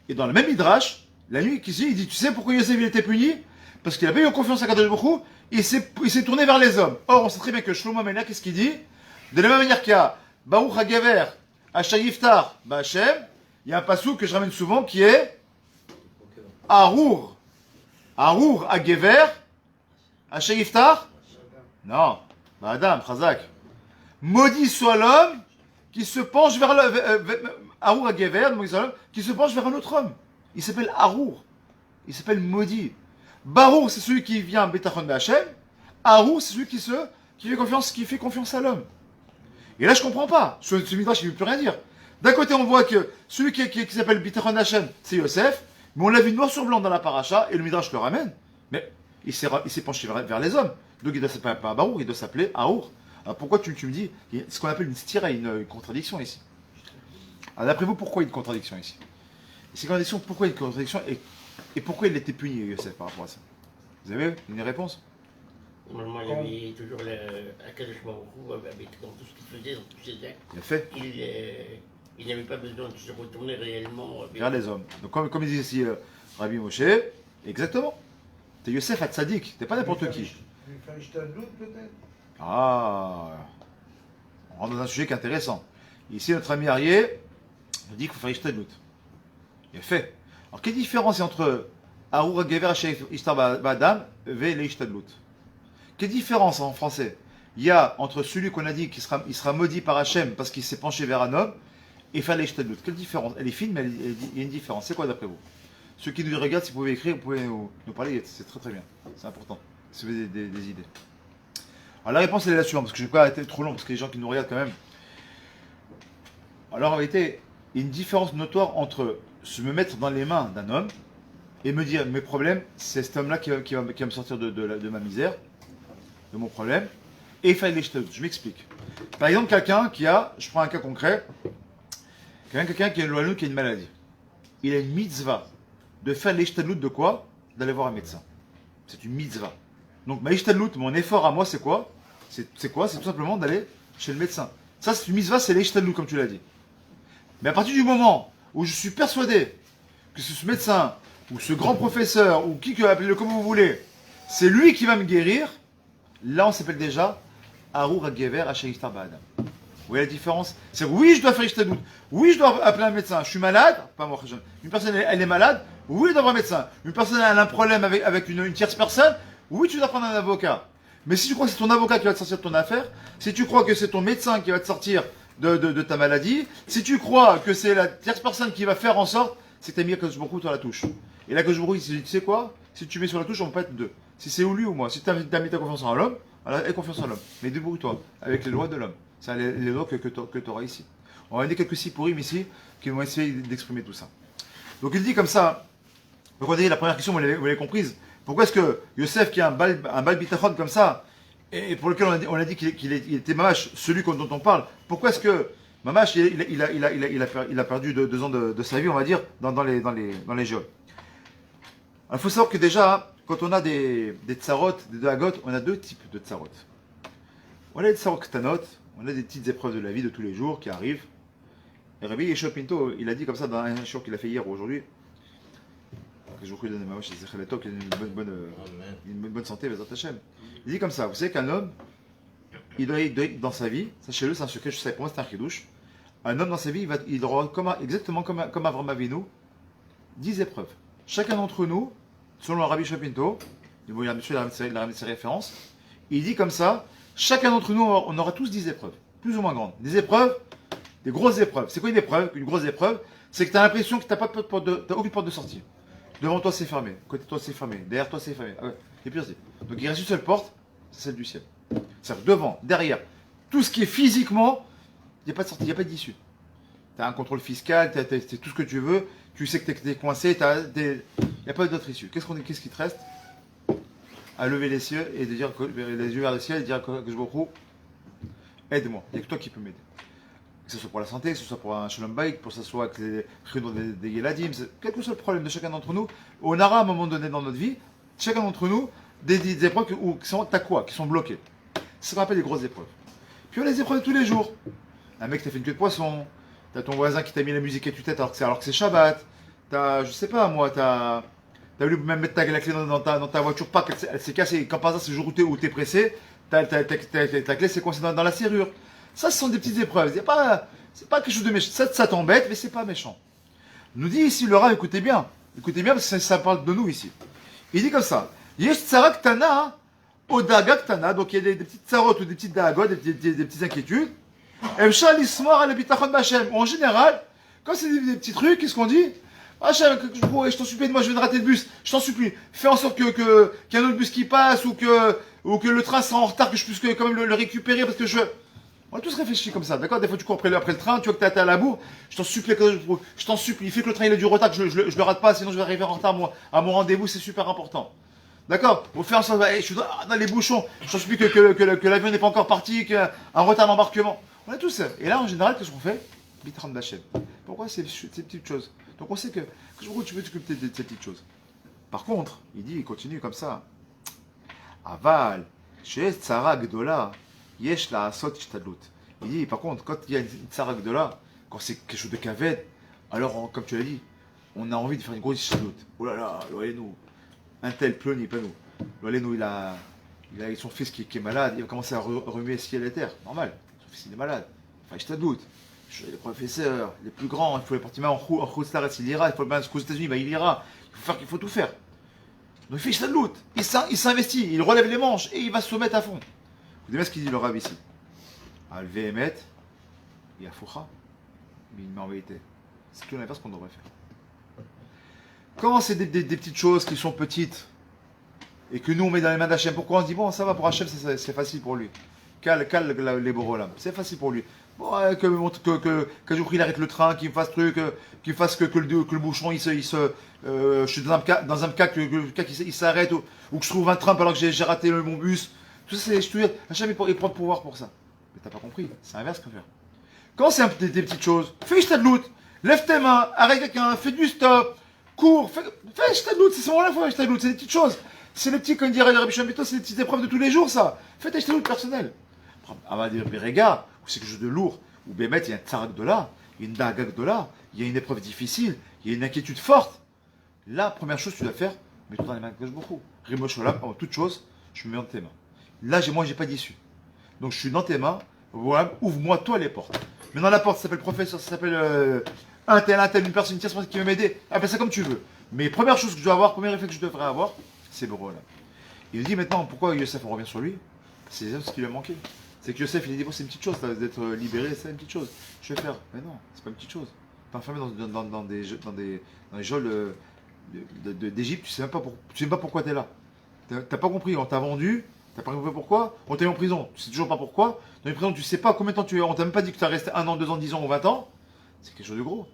Et dans le même Midrash, la nuit, il dit, tu sais pourquoi Yosef il était puni? Parce qu'il a pas eu confiance à Kadosh Baruch Hu, il s'est tourné vers les hommes. Or, on sait très bien que Shlomo Amelach, qu'est-ce qu'il dit? De la même manière qu'il y a Baruch HaGever, Asher Yiftar, Ba'Hashem, il y a un passou que je ramène souvent qui est Arour. Arour HaGever, Asher Yiftar? Non. Adam, Chazak. Maudit soit l'homme qui se penche vers Arour HaGever, qui se penche vers un autre homme. Il s'appelle Arour. Il s'appelle maudit. Barour, c'est celui qui vient Betachon B'Hashem. Arour, c'est celui qui fait confiance à l'homme. Et là, je comprends pas. Ce Midrash, il ne veut plus rien dire. D'un côté, on voit que celui qui s'appelle Betachon B'Hashem, c'est Yosef. Mais on l'a vu noir sur blanc dans la paracha, et le Midrash le ramène. Mais il s'est penché vers les hommes. Donc il doit s'appeler pas Barour, il doit s'appeler Arour. Alors pourquoi tu me dis, il y a ce qu'on appelle une stira, une contradiction ici. Alors d'après vous, pourquoi il y a une contradiction ici? C'est une contradiction, pourquoi il y a une contradiction et pourquoi il était puni, Yosef, par rapport à ça? Vous avez une réponse? Normalement, il avait toujours à Kadosh Baruch Hu, dans tout ce qu'il faisait, dans tous ses actes. Il a fait. Il n'avait pas besoin de se retourner réellement vers les hommes. Donc comme il dit ici Rabbi Moshe, exactement. T'es Yosef Hatzadik, t'es pas n'importe qui. Ah, on rentre dans un sujet qui est intéressant. Ici, notre ami Arié nous dit qu'il faut faire Ishtadlut. Il a fait. Alors, quelle différence il y a entre Arour HaGever Asher Yiftar Ba'Adam et le Ishtadlut? Quelle différence en français il y a entre celui qu'on a dit qu'il sera maudit par Hachem parce qu'il s'est penché vers un homme et faire l'Ishtadlut? Quelle différence? Elle est fine, mais il y a une différence. C'est quoi d'après vous? Ceux qui nous regardent, si vous pouvez écrire, vous pouvez nous parler, c'est très très bien. C'est important. Si vous avez des idées. Alors la réponse elle est la suivante, parce que je ne vais pas être trop long, parce que les gens qui nous regardent quand même. Alors en réalité, il y a une différence notoire entre me mettre dans les mains d'un homme et me dire mes problèmes, c'est cet homme-là qui va me sortir de ma misère, de mon problème, et faire les shtadout. Je m'explique. Par exemple, je prends un cas concret, quelqu'un qui a une loyauté, qui a une maladie. Il a une mitzvah de faire les shtadout de quoi? D'aller voir un médecin. C'est une mitzvah. Donc ma ishtadlut, mon effort à moi, c'est quoi? C'est quoi? C'est tout simplement d'aller chez le médecin. Ça, c'est une mitzvah, c'est l'ishtadlut, comme tu l'as dit. Mais à partir du moment où je suis persuadé que ce médecin, ou ce grand professeur, ou qui que appelez-le comme vous voulez, c'est lui qui va me guérir, là on s'appelle déjà Arour HaGever Asher Yiftar Ba'Adam. Vous voyez la différence? C'est oui, je dois faire ishtadlut. Oui, je dois appeler un médecin. Je suis malade, pas moi, une personne elle est malade, oui, je dois voir un médecin. Une personne elle a un problème avec une tierce personne, oui, tu dois prendre un avocat. Mais si tu crois que c'est ton avocat qui va te sortir de ton affaire, si tu crois que c'est ton médecin qui va te sortir de ta maladie, si tu crois que c'est la tierce personne qui va faire en sorte, c'est que tu as mis Akadosh Baruch Hu sur la touche. Et là, Akadosh Baruch Hu, il dit, tu sais quoi? Si tu mets sur la touche, on peut pas être deux. Si c'est ou lui ou moi. Si tu as mis ta confiance en l'homme, alors aie confiance en l'homme. Mais débrouille-toi avec les lois de l'homme. C'est les lois que tu auras ici. On va donner quelques sipurim ici qui vont essayer d'exprimer tout ça. Donc il dit comme ça. Donc on a dit la première question, vous l'avez comprise. Pourquoi est-ce que Yosef, qui a un bal bitachon comme ça, et pour lequel on a dit qu'il était Mamash, celui dont on parle, pourquoi est-ce que Mamash, il a perdu 2 ans de sa vie, on va dire, dans les géoles? Il faut savoir que déjà, quand on a des tsarot, des dagot, on a 2 types de tsarot. On a des tsarot ktanot, on a des petites épreuves de la vie de tous les jours qui arrivent. Et Rabbi Yeshua Pinto, il a dit comme ça dans un show qu'il a fait hier ou aujourd'hui, que je vous donne ma qu'il ait une bonne santé, il dit comme ça, vous savez qu'un homme, il doit dans sa vie, sachez-le, c'est un secret, je sais, pour moi c'est un chidouche, un homme dans sa vie, il aura exactement comme Avraham Avinu, 10 épreuves. Chacun d'entre nous, selon le Rabbi Shapinto, il a ramené ses références, il dit comme ça, chacun d'entre nous, on aura tous 10 épreuves, plus ou moins grandes. Des épreuves, des grosses épreuves. C'est quoi une épreuve? Une grosse épreuve, c'est que tu as l'impression que tu n'as aucune porte de sortie. Devant toi c'est fermé, côté de toi c'est fermé, derrière toi c'est fermé. Ah ouais. Et puis donc il reste une seule porte, c'est celle du ciel. C'est-à-dire devant, derrière, tout ce qui est physiquement, Il n'y a pas de sortie, il n'y a pas d'issue. Tu as un contrôle fiscal, tu as tout ce que tu veux, tu sais que tu es coincé, il n'y a pas d'autre issue. Qu'est-ce qui te reste? À lever les yeux et de dire les yeux vers le ciel et dire que je vous aide-moi. Il n'y a que toi qui peux m'aider. Que ce soit pour la santé, que ce soit pour un shalom bayit, pour que ce soit avec les chinois des Yeladim, quel que soit le problème de chacun d'entre nous, on aura à un moment donné dans notre vie, chacun d'entre nous, des épreuves qui sont qui sont bloquées. C'est ce qu'on appelle les grosses épreuves. Puis on a les épreuves de tous les jours. Un mec qui t'a fait une queue de poisson, t'as ton voisin qui t'a mis la musique à tue-tête alors que c'est Shabbat, t'as, je sais pas moi, t'as voulu même mettre la clé dans ta voiture, pas qu'elle s'est cassée, quand par hasard c'est le jour où t'es pressé, ta clé s'est coincée dans la serrure. Ça, ce sont des petites épreuves. C'est pas quelque chose de méchant. Ça t'embête, mais c'est pas méchant. Nous dit ici le Rav, écoutez bien parce que ça parle de nous ici. Il dit comme ça. Yesh tsarak tana, odaga tana, donc il y a des petites tsarotes ou des petites dagod, des petites inquiétudes. Emshal ismor al bitachon b'Hashem. En général, quand c'est des petits trucs, qu'est-ce qu'on dit? Hachem, je t'en supplie, moi je viens de rater le bus, je t'en supplie, fais en sorte qu'il y ait un autre bus qui passe ou que le train sera en retard, que je puisse quand même le récupérer parce que on a tous réfléchi comme ça, d'accord? Des fois tu cours après le train, tu vois que t'es à la bourre, je t'en supplie, fais que le train il a du retard, que je le rate pas, sinon je vais arriver en retard à mon rendez-vous, c'est super important. D'accord? Pour faire en sorte, je suis dans les bouchons, je t'en supplie que l'avion n'est pas encore parti, qu'il y a un retard d'embarquement. On a tous ça. Et là en général, qu'est-ce qu'on fait? Bitran d'Hachem. Pourquoi ces petites choses? Donc on sait que tu peux t'occuper de ces petites choses. Par contre, il continue comme ça. Aval, chez Tzara Gdola, Yesh la Asot Shtadlut. Il dit, par contre, quand il y a une Tzara Gdola, quand c'est quelque chose de kaved, alors, comme tu l'as dit, on a envie de faire une grosse Shtadlut. Oh là là, nous, un tel ploni, pas nous. Nous, il a son fils qui est malade, il va commencer à remuer ciel et terre. Normal, son fils il est malade. Enfin, Shtadlut. Les professeurs, les plus grands, il faut les partir en Khoutslaret, il ira, il faut le mettre aux États-Unis, il ira. Il faut tout faire. Donc il fait Shtadlut, il s'investit, il relève les manches et il va se mettre à fond. Vous savez ce qu'il dit le Rav ici? Al Vehemet, il y a Foucha, mais en vérité, c'est tout l'inverse qu'on devrait faire. Quand c'est des petites choses qui sont petites et que nous on met dans les mains d'Hachem, pourquoi on se dit bon ça va pour Hachem, c'est facile pour lui. Cale les borolam, c'est facile pour lui. Bon, qu'un jour il arrête le train, qu'il fasse truc, qu'il fasse que le bouchon je suis dans un cas que le cas il s'arrête ou que je trouve un train alors que j'ai raté mon bus. Tout ça, je te dis, Hachem il prend le pouvoir pour ça. Mais t'as pas compris, c'est l'inverse qu'on fait. Quand c'est des petites choses, fais Shtadlut, lève tes mains, arrête quelqu'un, fais du stop, cours, fais Shtadlut, c'est ce moment-là, fais Shtadlut, c'est des petites choses. C'est les petits, comme dirait Rabbi Shimon Beto, c'est des petites épreuves de tous les jours, ça. Fais tes Shtadlut personnel. On va dire, Berega, où c'est quelque chose de lourd, où Bémet, il y a un tzarak de là, il y a une dagak de là, il y a une épreuve difficile, il y a une inquiétude forte. La première chose que tu dois faire, mets-toi dans les mains de beaucoup. Rimosholam, avant toute chose, je me mets dans tes mains. Là, moi, j'ai pas d'issue. Donc, je suis dans tes mains, voilà, ouvre-moi toi les portes. Maintenant, la porte, ça s'appelle professeur, ça s'appelle un tel, une personne, une tierce personne qui veut m'aider. Appelle ça comme tu veux. Mais première chose que je dois avoir, premier réflexe que je devrais avoir, c'est le rôle. Il dit maintenant, pourquoi Yosef, on revient sur lui? C'est ce qui lui a manqué. C'est que Yosef, il a dit, bon, c'est une petite chose, d'être libéré, c'est une petite chose. Je vais faire. Mais non, c'est pas une petite chose. T'es enfermé dans des geôles d'Égypte, tu sais même pas pourquoi t'es là. T'as pas compris, on t'a vendu, t'as pas compris pourquoi, on t'a mis en prison, tu sais toujours pas pourquoi. Dans une prison, tu sais pas combien de temps tu es, on t'a même pas dit que tu as resté 1 an, 2 ans, 10 ans ou 20 ans. C'est quelque chose de gros.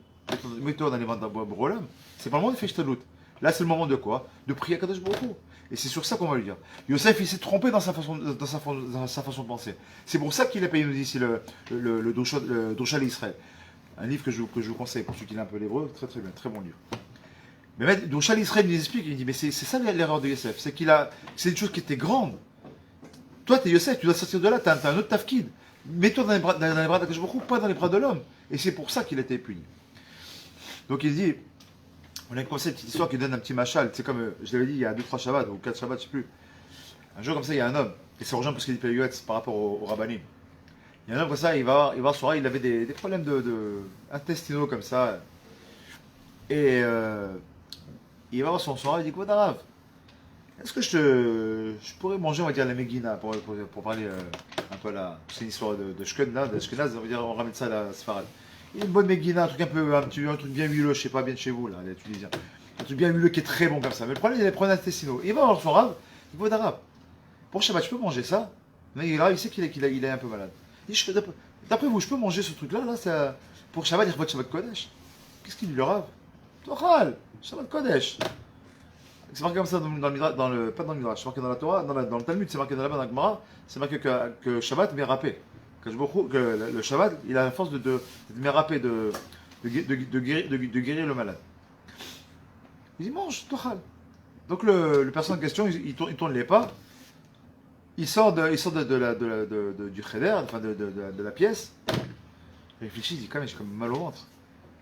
Mets-toi dans les mains d'un Borolam. C'est pas le moment de faire Shtadlut. Là, c'est le moment de quoi? De prier à Kadosh Baruch Hu. Et c'est sur ça qu'on va lui dire. Yosef, il s'est trompé dans sa façon de penser. C'est pour ça qu'il a payé, nous dit ici, le Dosha d'Israël. Un livre que je vous conseille pour ceux qui lisent un peu l'hébreu. Très très bien, très bon livre. Mais Dosha d'Israël nous explique, il dit, mais c'est ça l'erreur de Yosef. C'est une chose qui était grande. Toi, tu es Yosef, tu dois sortir de là, tu as un autre tafkid. Mets-toi dans les bras d'Akadosh Baruch Hu, pas dans les bras de l'homme. Et c'est pour ça qu'il a été puni. Donc il dit, on a commencé cette histoire qui donne un petit machal. C'est comme, je l'avais dit, il y a 2-3 Shabbats, ou 4 Shabbats, je sais plus. Un jour comme ça, il y a un homme, et c'est rejoint parce qu'il dit Péléguetz par rapport au rabbanim. Il y a un homme comme ça, il va voir son il avait des problèmes intestinaux comme ça. Et il va voir son rave, il dit, quoi d'arabe? Est-ce que je pourrais manger, on va dire, la Megina, pour parler un peu là. C'est une histoire de Shkenaz, on va dire, on ramène ça à la Sfarad. Il y a une bonne Megina, un truc bien huileux, je sais pas, bien de chez vous, là, les Tunisiens. Un truc bien huileux qui est très bon comme ça. Mais le problème, il y a les problèmes intestinaux. Il va voir son rave, il voit d'arabe. Pour Shabbat, tu peux manger ça? Mais il sait qu'il est un peu malade. Il dit, D'après vous, je peux manger ce truc-là, là, ça, pour Shabbat, il Shabbat Kodesh. Qu'est-ce qu'il dit le Rav? Tochal, Shabbat Kodesh. C'est marqué comme ça dans le Midrash, pas dans le Midrash, c'est marqué dans la Torah, dans le Talmud, c'est marqué dans la Gemara, c'est marqué que Shabbat mérapé. Que le Shabbat, il a la force de méraper, de guérir le malade. Il dit mange, Tochal. Donc le personne en question, il tourne les pas, il sort du cheder, enfin de la pièce, il réfléchit, il dit quand même, j'ai comme mal au ventre.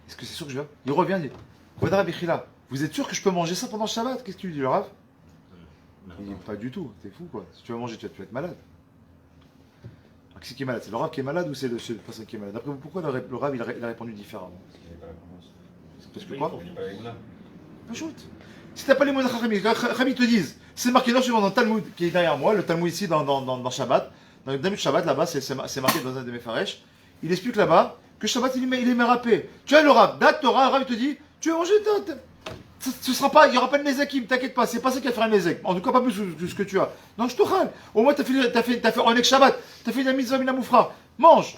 Est-ce que c'est sûr que je vais? Il revient, il dit Kvodara Bichila, vous êtes sûr que je peux manger ça pendant le Shabbat? Qu'est-ce que tu lui dis, le Rav? Il dit pas du tout, t'es fou quoi. Si tu vas manger, tu vas être malade. Alors, qui c'est qui est malade? C'est le Rav qui est malade ou c'est le personne qui est malade? D'après vous, pourquoi le Rav il a répondu différemment? Parce que quoi? Ajoute. Si t'as pas les mots de Chachamim te disent, c'est marqué non seulement dans le Talmud qui est derrière moi, le Talmud ici dans Shabbat, dans le Talmud Shabbat là-bas, c'est marqué dans un de mes Faresh, il explique là-bas que Shabbat il est mérapé. Tu as le Rav, date Torah, le Rav il te dit, tu vas manger, ce sera pas, il n'y aura pas de Nezakim, t'inquiète pas, c'est pas ça qui va faire un Nezek. En tout cas, pas plus que ce que tu as. Non, je te râle. Au moins, t'as fait Onek Shabbat, t'as fait une mitzvah minamoufra. Mange.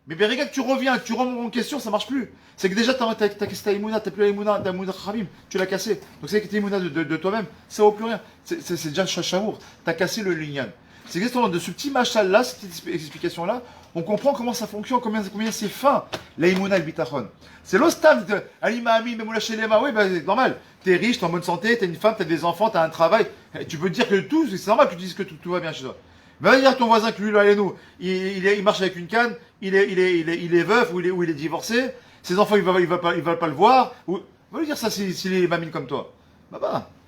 Mais bien, regarde, tu reviens, tu remets en question, ça marche plus. C'est que déjà, t'as cassé ta Imuna, t'as plus la Imuna d'Amouna Khabim, tu l'as cassé. Donc, c'est que ta Imuna de toi-même, ça vaut plus rien. C'est déjà Chachamour. T'as cassé le lignan. C'est exactement de ce petit machal-là, cette petite explication-là, on comprend comment ça fonctionne, combien c'est fin, la Imuna et le Bitachon. C'est l'ostam de Alima Ami, Memoula Shelema. Oui, ben, c'est normal. T'es riche, t'es en bonne santé, t'as une femme, t'as des enfants, t'as un travail. Tu peux dire que tout, c'est normal que tu dises que tout va bien chez toi. Va dire à ton voisin que lui, là, il marche avec une canne, il est veuf ou il est divorcé, ses enfants, il va pas le voir. Va lui dire ça s'il est mamine comme toi.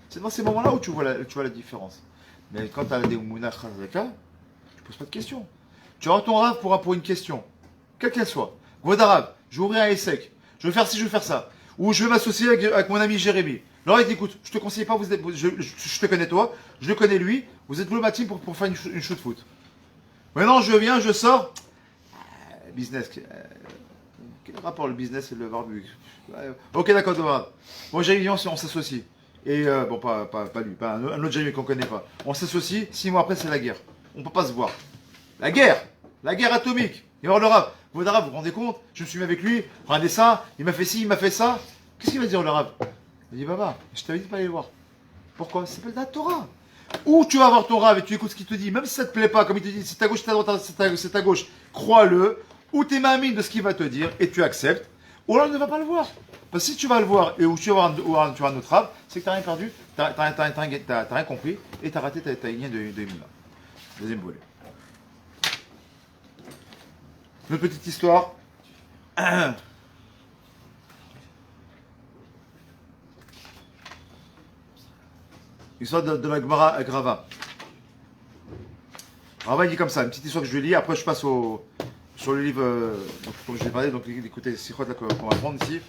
C'est dans ces moments-là où tu vois la différence. Mais quand tu as des Mouna Khazaka, tu poses pas de questions. Tu auras ton Rav pour une question, quelle qu'elle soit. Rav, je vais ouvrir un ESSEC, je vais faire ci, je vais faire ça. Ou je vais m'associer avec mon ami Jérémy. Alors il dit écoute, je te conseille pas, je te connais toi, je le connais lui, vous êtes le matin pour faire une shoot foot. Maintenant je viens, je sors. Business. Quel rapport le business et le barbu? Ok d'accord, Rav. Bon Jérémy, on s'associe. Et bon, pas lui, pas un autre Jérémy qu'on connaît pas. On s'associe, 6 mois après c'est la guerre. On peut pas se voir. La guerre atomique. Il va voir le Rav. Vous vous rendez compte? Je me suis mis avec lui, regardez ça, il m'a fait ci, il m'a fait ça. Qu'est-ce qu'il va dire le Rav? Il dit Baba, je t'avais dit de pas aller le voir. Pourquoi? Ça s'appelle la Torah. Ou tu vas voir ton Rav et tu écoutes ce qu'il te dit, même si ça te plaît pas, comme il te dit, c'est ta gauche, c'est ta droite, c'est ta gauche, crois-le, ou t'es mamine de ce qu'il va te dire et tu acceptes, ou alors ne va pas le voir. Parce que si tu vas le voir et ou tu vas voir un autre Rav, c'est que t'as rien perdu, t'as rien compris et t'as raté ta ligne de Mila. Deuxième volet. Une petite histoire. Histoire de la Gemara à Grava. Grava il dit comme ça, une petite histoire que je lui lis, après je passe sur le livre, donc, comme je l'ai parlé, donc écoutez, c'est quoi qu'on va prendre ici.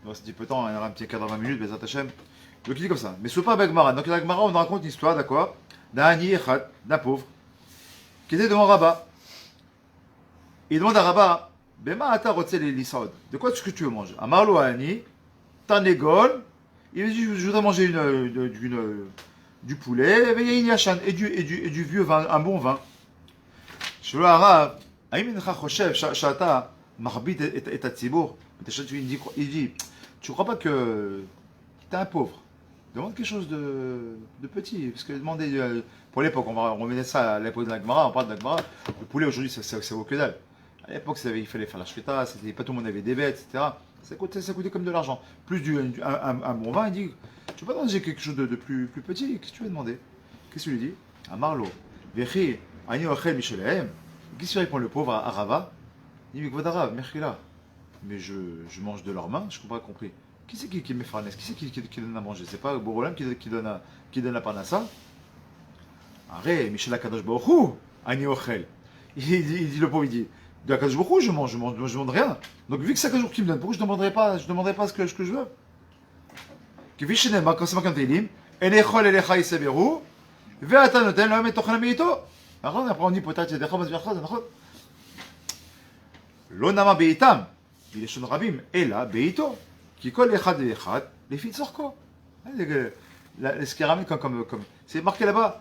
Il reste un petit peu de temps, il y aura un petit quart de 20 minutes, Bezat Hashem. Donc il dit comme ça, mais ce pas avec Gemara. Donc la Gemara, on raconte une histoire, d'accord, d'un Ani Echad, d'un pauvre, qui était devant Rabat. Il demande à Rabat, Bema ata rotse les lisaod. De quoi est-ce que tu veux manger? Amarlo Ani, Tanegol. Il dit, je voudrais manger du poulet, et du vieux vin, un bon vin. Je veux Arabe, Aïmincha Choshev, Shata, Marbit et Tatsibour. Il dit, tu crois pas que t'es un pauvre? Demande quelque chose de petit. Parce que demander, pour l'époque, on remettait ça à l'époque de la Gemara, on parle de la Gemara. Le poulet aujourd'hui, ça vaut que dalle. À l'époque, il fallait faire la shkita, pas tout le monde avait des bêtes, etc. Ça coûtait comme de l'argent. Plus un bon vin, il dit, tu peux pas demander quelque chose de plus petit, qu'est-ce que tu veux demander? Qu'est-ce que tu lui dis? À Marlo, Vechi, Ani Ochel Michelaem. Qu'est-ce qu'il répond le pauvre à Rava? Il dit, mais Gvodarav, Merchila. Mais je mange de leurs mains, je comprends pas compris. Qui c'est qui me fait Qui c'est qui donne à manger? C'est pas Borolam qui donne la parnassa? Arrête, Michel Akadosh Baruch Ani Ochel. Il dit le pauvre, il dit, de Akadosh Baruch je demande rien. Donc vu que c'est Akadosh Baruch qui me donne, pourquoi je demanderais pas ce que je veux? Qui c'est marqué dans Teilim, Enechol Elecha Yiseberu, Ve'ata noten lo met tochen meito. Alors après on dit peut-être des choses bien choses, L'onama beitam, il est shon rabim, et là beito, qui colle echad et echad, les filles sorko. Ce qui ramène comme c'est marqué là-bas.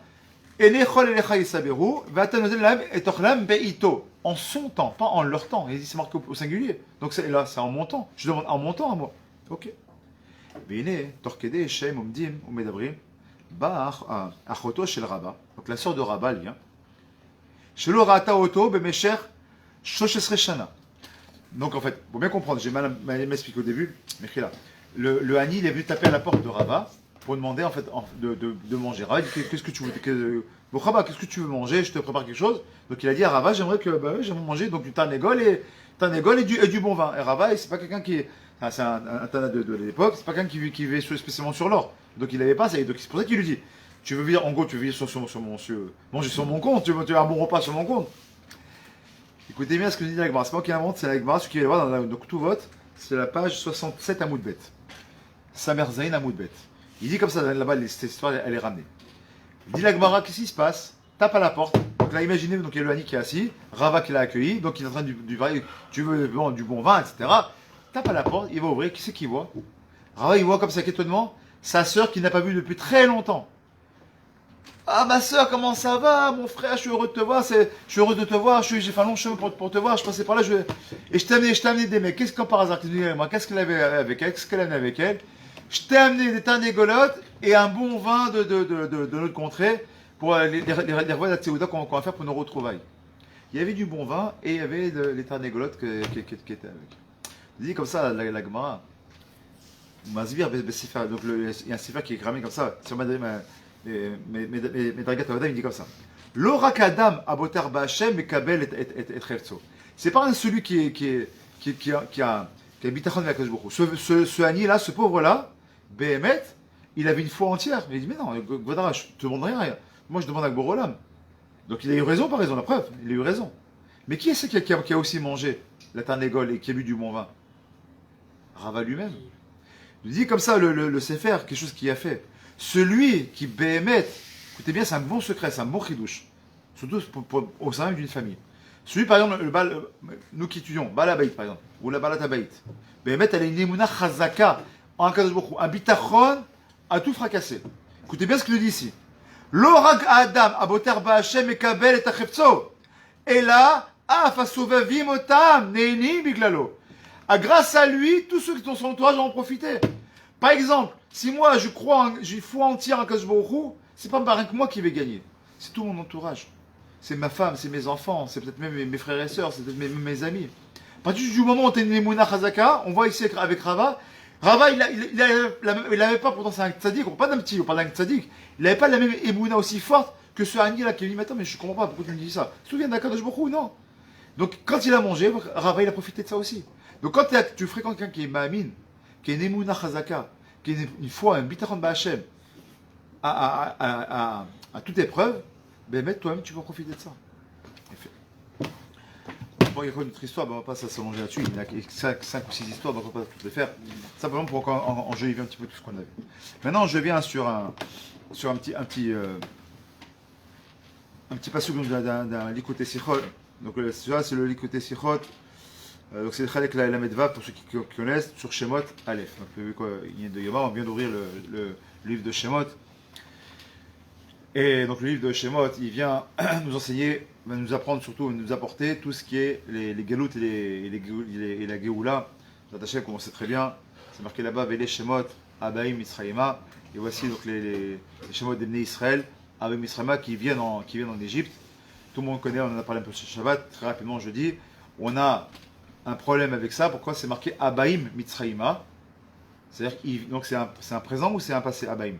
En son temps, pas en leur temps. C'est marqué au singulier. Donc là, c'est en mon temps. Je demande en mon temps à moi. Ok. Donc la sœur de Rabba vient. Donc en fait, pour bien comprendre, j'ai mal m'expliquer au début, mais là, le Hani, il est venu taper à la porte de Rabba pour demander en fait de manger. Rabba dit qu'est-ce que tu veux bon Rabba, qu'est-ce que tu veux manger? Je te prépare quelque chose. Donc il a dit à Rabba, j'aimerais j'aimerais manger donc du tarnégol et du bon vin. Et Rabba, c'est pas quelqu'un qui est c'est un Tana de l'époque, c'est pas quelqu'un qui vit spécialement sur l'or. Donc il n'avait pas ça. Donc c'est pour ça qu'il lui dit, tu veux vivre en gros, tu veux vivre manger sur mon compte, tu veux un bon repas sur mon compte. Écoutez bien ce que dit la Gemara. C'est pas moi qui l'invente, c'est la Gemara. Ce qu'il va voir dans tout vote, c'est la page 67 à Moudbet. Samer Zain à Moudbet. Il dit comme ça, là-bas, cette histoire, elle est ramenée. Il dit la Gemara, qu'est-ce qui se passe? Tape à la porte. Donc là, imaginez, donc il y a le Hani qui est assis, Rava qui l'a accueilli, donc il est en train du tu veux du bon vin, etc. Tape à la porte, il va ouvrir, qui c'est qu'il voit? Rava, il voit comme ça, étonnement, sa sœur qu'il n'a pas vue depuis très longtemps. Ah ma soeur, comment ça va? Mon frère, je suis heureux de te voir, je suis heureux de te voir, j'ai fait un long chemin pour te voir, je passais par là, et je t'ai amené des mecs. Qu'est-ce que par hasard, qu'est-ce qu'elle avait avec elle? Qu'est-ce qu'elle avait avec elle? Je t'ai amené des tarnégolotes et un bon vin de notre contrée pour les revois de la Tseouda qu'on va faire pour nos retrouvailles. Il y avait du bon vin et il y avait les tarnégolotes qui étaient avec. Il dit comme ça, la Gemara. Mazvir, donc il y a un sefer qui est cramé comme ça, sur mais Dragat Avada, il dit comme ça. L'orakadam aboter ba'Hashem et kabel et chevtso. C'est pas celui qui a bitachon avec Akash. Ce Hani là, ce pauvre là, Behemet, il avait une foi entière. Il dit mais non, Godara, je te demande rien. Moi je demande à Borolam. Donc il a eu raison, pas raison, la preuve, il a eu raison. Mais qui est-ce qui a aussi mangé la tarnégole et qui a bu du bon vin? Rava lui-même. Il dit comme ça le Sefer, quelque chose qu'il a fait. Celui qui béhémet, écoutez bien, c'est un bon secret, c'est un bon chidouche. Surtout au sein d'une famille. Celui, par exemple, nous qui étudions, Balabaït par exemple, ou la Balatabaït. Béhémet, elle a une émouna chazaka, un bitachon à tout fracasser. Écoutez bien ce qu'il dit ici. L'orag Adam, aboter ba'Hashem et kabel et achepso. Et là, afasovavim otam, neini biglalo. Grâce à lui, tous ceux qui sont dans son entourage en ont profité. Par exemple, si moi j'ai foi entière en Akadosh Baruch Hu, c'est pas rien que moi qui vais gagner. C'est tout mon entourage. C'est ma femme, c'est mes enfants, c'est peut-être même mes frères et sœurs, c'est peut-être mes amis. À partir du moment où tu es une Emouna Chazaka, on voit ici avec Rava. Rava, il n'avait pas, pourtant c'est un tzaddik, on parle pas d'un petit, on parle d'un tzaddik. Il n'avait pas la même Emouna aussi forte que ce Hani là qui lui dit, mais attends, mais je comprends pas pourquoi tu me dis ça. Tu te souviens d'Akadosh Baruch Hu? Non. Donc quand il a mangé, Rava il a profité de ça aussi. Donc quand tu fréquentes quelqu'un qui est Ma'amin, qui est une Emouna Chazaka, qui est une foi, un bitachon ba'Hashem, à toute épreuve, ben toi-même tu vas profiter de ça. Bon, il y a encore une autre histoire, ben on va pas s'allonger là-dessus, il y a 5 ou 6 histoires, donc on va pas toutes les faire. Simplement pour enjoliver un petit peu tout ce qu'on a vu. Maintenant je viens sur un petit passage d'un Likutei Sichot. Donc celui-là c'est le Likutei Sichot. Donc c'est le Chalek la Medva pour ceux qui connaissent sur Shemot Aleph. Donc vu qu'il y a de Yoma, on vient d'ouvrir le livre de Shemot. Et donc le livre de Shemot, il vient nous enseigner, nous apprendre surtout, nous apporter tout ce qui est les galoutes et la Géoula. L'attaché, comme on sait très bien, c'est marqué là-bas, Vele Shemot, Abaim Israëma. Et voici donc les Shemot des Bnei Israël, Abaim Israëma qui viennent en Égypte. Tout le monde connaît, on en a parlé un peu sur Shabbat, très rapidement je dis. On a un problème avec ça. Pourquoi c'est marqué Abaim Mitzraïma? C'est-à-dire donc c'est un présent ou c'est un passé? Abaim.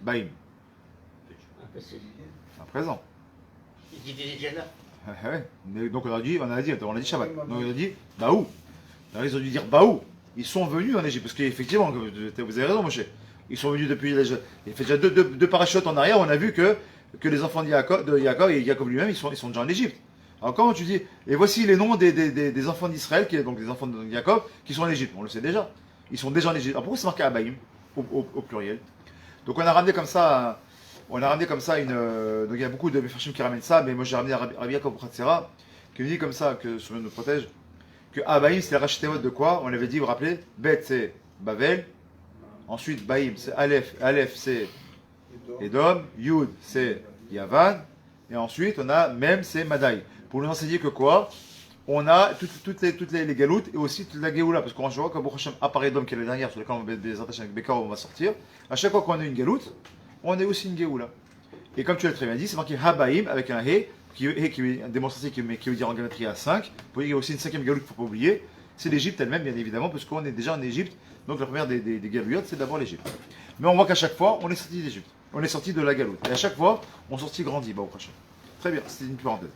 Baim. Un passé. Un présent. Il était déjà là. Ouais. Donc on a dit Shabbat. Donc on a dit Baou. Alors, ils ont dû dire Baou. Ils sont venus en Égypte parce qu'effectivement, vous avez raison, Moshe. Ils sont venus depuis. Il fait déjà deux parachutes en arrière. On a vu que les enfants de Yaakov et Yaakov lui-même, ils sont déjà en Égypte. Alors comment tu dis, et voici les noms des enfants d'Israël, donc des enfants de Yaakov, qui sont en Égypte. On le sait déjà. Ils sont déjà en Égypte. Alors pourquoi c'est marqué Abaïm au pluriel? Donc on a ramené comme ça une. Donc il y a beaucoup de Mefarshim qui ramènent ça, mais moi j'ai ramené Rabbi Yaakov Khatsera, qui nous dit comme ça, que sur nous protège, que Abaïm c'est la rachetémote de quoi? On l'avait dit, vous vous rappelez? Bet c'est Bavel, ensuite Baïm c'est Aleph c'est Edom, Yud, c'est Yavan, et ensuite on a Mem, c'est Madaï. Pour nous enseigner que quoi? On a toutes les galoutes et aussi toute la Géoula, parce qu'on voit que Baruch Hashem, à part Edom, qui est la dernière, sur laquelle on va des attaches avec Bekar, on va sortir, à chaque fois qu'on a une galoute, on a aussi une Géoula. Et comme tu l'as très bien dit, c'est marqué Habaïm avec un He, qui est une démonstration qui veut dire en gamatria 5. Vous voyez, il y a aussi une cinquième galoute qu'il ne faut pas oublier, c'est l'Égypte elle-même, bien évidemment, parce qu'on est déjà en Égypte, donc la première des galouillottes, c'est d'abord l'Égypte. Mais on voit qu'à chaque fois, on est sorti d'Égypte, on est sorti de la galoute. Et à chaque fois, on sortit grandi, Baruch Hashem. Très bien, c'était une parenthèse.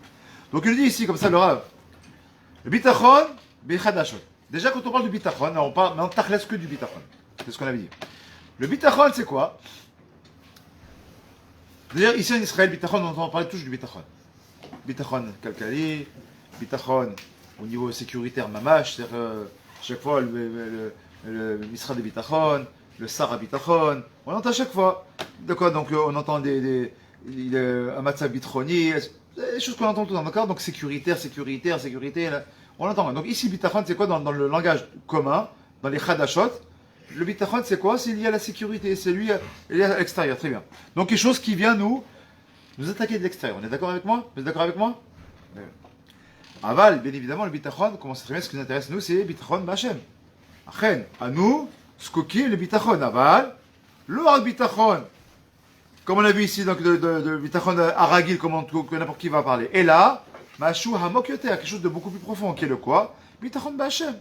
Donc il dit ici, comme ça, le Rav. Le bitachon, bechadashot. Déjà, quand on parle du bitachon, on parle maintenant tachles que du bitachon. C'est ce qu'on avait dit. Le bitachon, c'est quoi? D'ailleurs, ici en Israël, bitachon, on entend parler toujours du bitachon. Bitachon kalkali, bitachon au niveau sécuritaire mamash, c'est-à-dire chaque fois le ministre de bitachon, le Sarah bitachon, on entend chaque fois. D'accord, donc on entend un matzah bitroni, des choses qu'on entend tout le temps, d'accord? Donc sécurité, là, on l'entend. Donc ici, bitachon, c'est quoi dans le langage commun, dans les chadashot? Le bitachon, c'est quoi? C'est lié à la sécurité, c'est lié à l'extérieur, très bien. Donc quelque chose qui vient nous attaquer de l'extérieur. On est d'accord avec moi? Vous êtes d'accord avec moi? Aval, bien évidemment, le bitachon, comment c'est très bien, ce qui nous intéresse, nous, c'est bitachon b'Hashem. Achen, à nous, skokim le bitachon. Aval, le bitachon. Comme on a vu ici, donc de bitachon aragil, que n'importe qui va parler. Et là, mashu hamok yoter, quelque chose de beaucoup plus profond, qui est le quoi? Bitachon b'Hashem.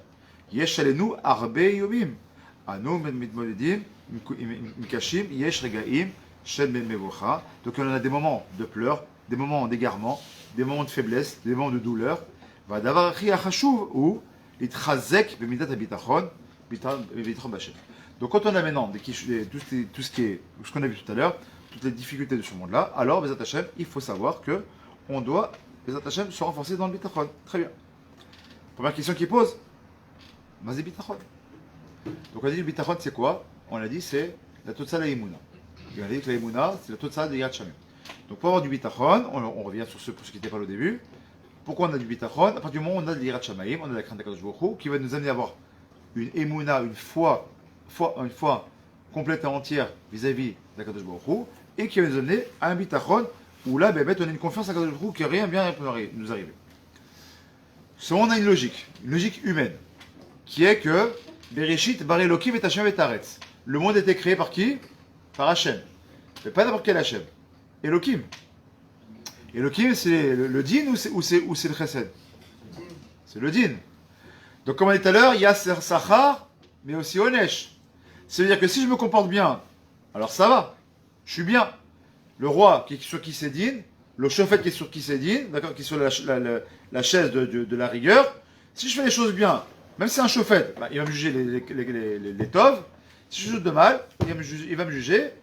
Yesh alenu arbe yomim. Anu mitmoledim, mikashim, yesh regaim, shel mevocha. Donc on a des moments de pleurs, des moments d'égarement, des moments de faiblesse, des moments de douleur. Va davar achi achashuv ou itchazek b'midat habitachon, bitachon b'Hashem. Donc quand on a maintenant tout ce qu'on a vu tout à l'heure, toutes les difficultés de ce monde-là, alors Bezat Hashem, il faut savoir que on doit Bezat Hashem se renforcer dans le bitachon. Très bien. Première question qu'il pose, Mazé bitachon. Donc on a dit le bitachon c'est quoi? On l'a dit c'est la totsa la imuna. On a dit que la imuna c'est la totsa de Yad Shamim. Donc pour avoir du bitachon, on revient sur ce qui n'était pas au début. Pourquoi on a du bitachon? À partir du moment où on a de l'Yirat Shamayim, on a la crainte d'Akadosh Baruch Hu, qui va nous amener à avoir une emuna, une foi complète et entière vis-à-vis d'Akadosh Baruch Hu, et qui va nous amener à un bitachon où là, on a une confiance à Akadosh Baruch Hu que rien bien peut nous arriver. Selon on a une logique humaine, qui est que Bereshit bar Elokim et Hashem et Aretz. Le monde était créé par qui? Par Hashem. Mais pas n'importe quel Hashem. Elokim. Elokim, c'est le din ou c'est le chesed? C'est le din. Donc comme on dit tout à l'heure, il y a Sachar, mais aussi Onesh. Ça veut dire que si je me comporte bien, alors ça va, je suis bien. Le roi qui est sur qui c'est din, le chauffette qui est sur qui c'est din, d'accord, qui est sur la chaise de la rigueur, si je fais les choses bien, même si c'est un chauffette, bah, il va me juger les tov. Si je joue de mal, il va me juger